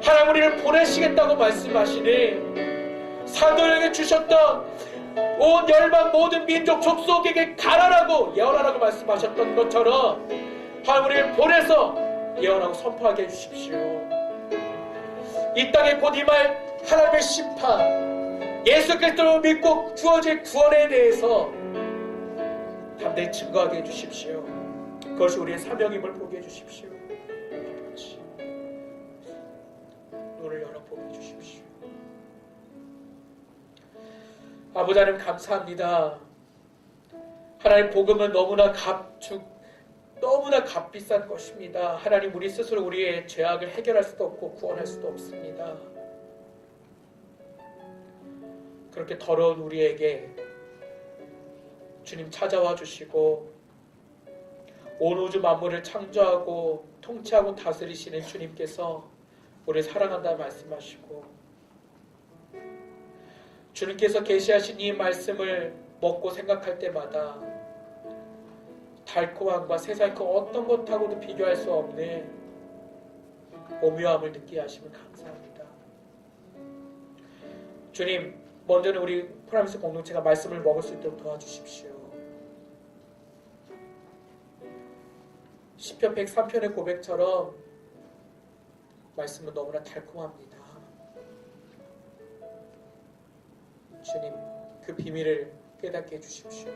하나님 우리를 보내시겠다고 말씀하시는 사도에게 주셨던 온 열방 모든 민족 족속에게 가라라고 예언하라고 말씀하셨던 것처럼 하나님 우리를 보내서 예언하고 선포하게 해주십시오. 이 땅에 곧 임할 하나님의 심판, 예수 그리스도를 믿고 주어질 구원에 대해서 담대히 증거하게 해주십시오. 그것이 우리의 사명임을 보게 해주십시오. 아버지, 눈을 열어 보게 해주십시오. 아버지 하나님 감사합니다. 하나님 복음은 너무나 값비싼 것입니다. 하나님 우리 스스로 우리의 죄악을 해결할 수도 없고 구원할 수도 없습니다. 그렇게 더러운 우리에게 주님 찾아와 주시고 온 우주 만물을 창조하고 통치하고 다스리시는 주님께서 우리를 사랑한다 말씀하시고 주님께서 계시하신 이 말씀을 먹고 생각할 때마다 달콤함과 세상의 그 어떤 것하고도 비교할 수 없는 오묘함을 느끼게 하시면 감사합니다. 주님, 먼저는 우리 프라미스 공동체가 말씀을 먹을 수 있도록 도와주십시오. 시편 103편의 고백처럼 말씀은 너무나 달콤합니다. 주님, 그 비밀을 깨닫게 해주십시오.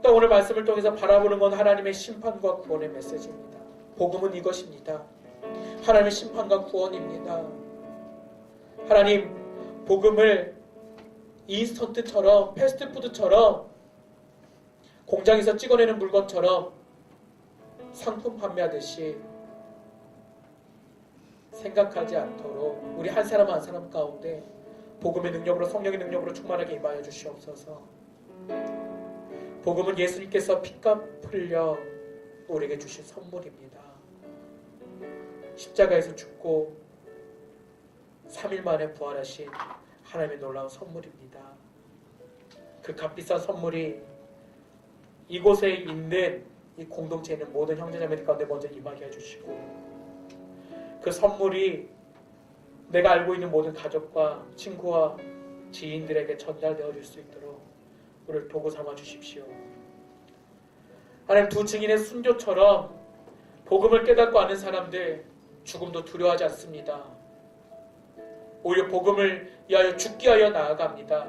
또 오늘 말씀을 통해서 바라보는 건 하나님의 심판과 구원의 메시지입니다. 복음은 이것입니다. 하나님의 심판과 구원입니다. 하나님, 복음을 인스턴트처럼 패스트푸드처럼 공장에서 찍어내는 물건처럼 상품 판매하듯이 생각하지 않도록 우리 한 사람 한 사람 가운데 복음의 능력으로 성령의 능력으로 충만하게 임하여 주시옵소서. 복음은 예수님께서 피값 흘려 우리에게 주신 선물입니다. 십자가에서 죽고 3일 만에 부활하신 하나님의 놀라운 선물입니다. 그 값비싼 선물이 이곳에 있는 이 공동체에 있는 모든 형제자매들 가운데 먼저 임하게 해주시고 그 선물이 내가 알고 있는 모든 가족과 친구와 지인들에게 전달되어질 수 있도록 우리를 도구 삼아 주십시오. 하나님, 두 증인의 순교처럼 복음을 깨닫고 아는 사람들 죽음도 두려워하지 않습니다. 오히려 복음을 위하여 죽기 위하여 나아갑니다.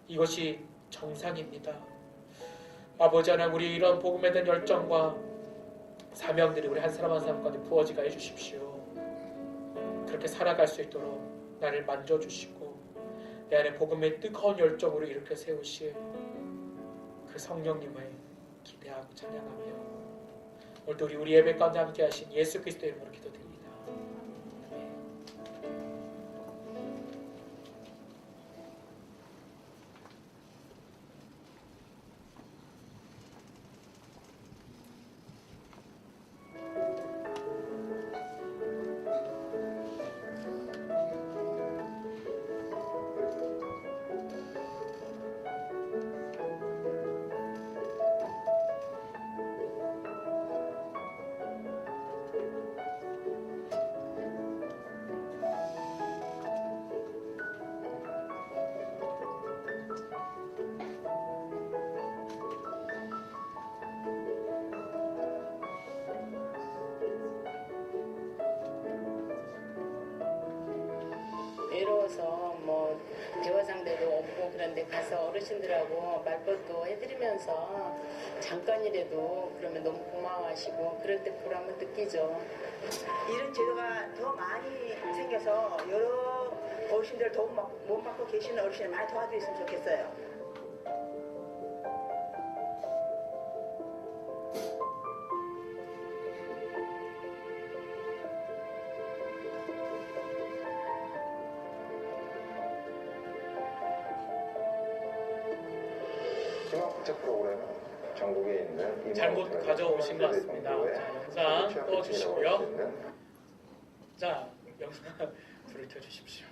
이것이 정상입니다. 아버지 하나님, 우리 이런 복음에 대한 열정과 사명들이 우리 한 사람 한 사람 가운데 부어지게 해주십시오. 그렇게 살아갈 수 있도록 나를 만져주시고 내 안에 복음의 뜨거운 열정으로 일으켜 세우실 그 성령님을 기대하고 찬양하며 오늘도 우리 예배 가운데 함께 하신 예수 그리스도의 이름으로 기도드립니다. 외로워서 뭐 대화상대도 없고 그런데 가서 어르신들하고 말벗도 해드리면서 잠깐이라도 그러면 너무 고마워하시고 그럴 때 보람을 느끼죠. 이런 제도가 더 많이 생겨서 여러 어르신들 도움 못 받고 계시는 어르신을 많이 도와드렸으면 좋겠어요. 종합국제 프로그램은 전국에 있는 잘못 가져오신 것 같습니다. 자, 영상 꺼주시고요. 자, 영상 불을 켜주십시오.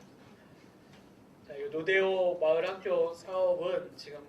자, 이 노데오 마을 학교 사업은 지금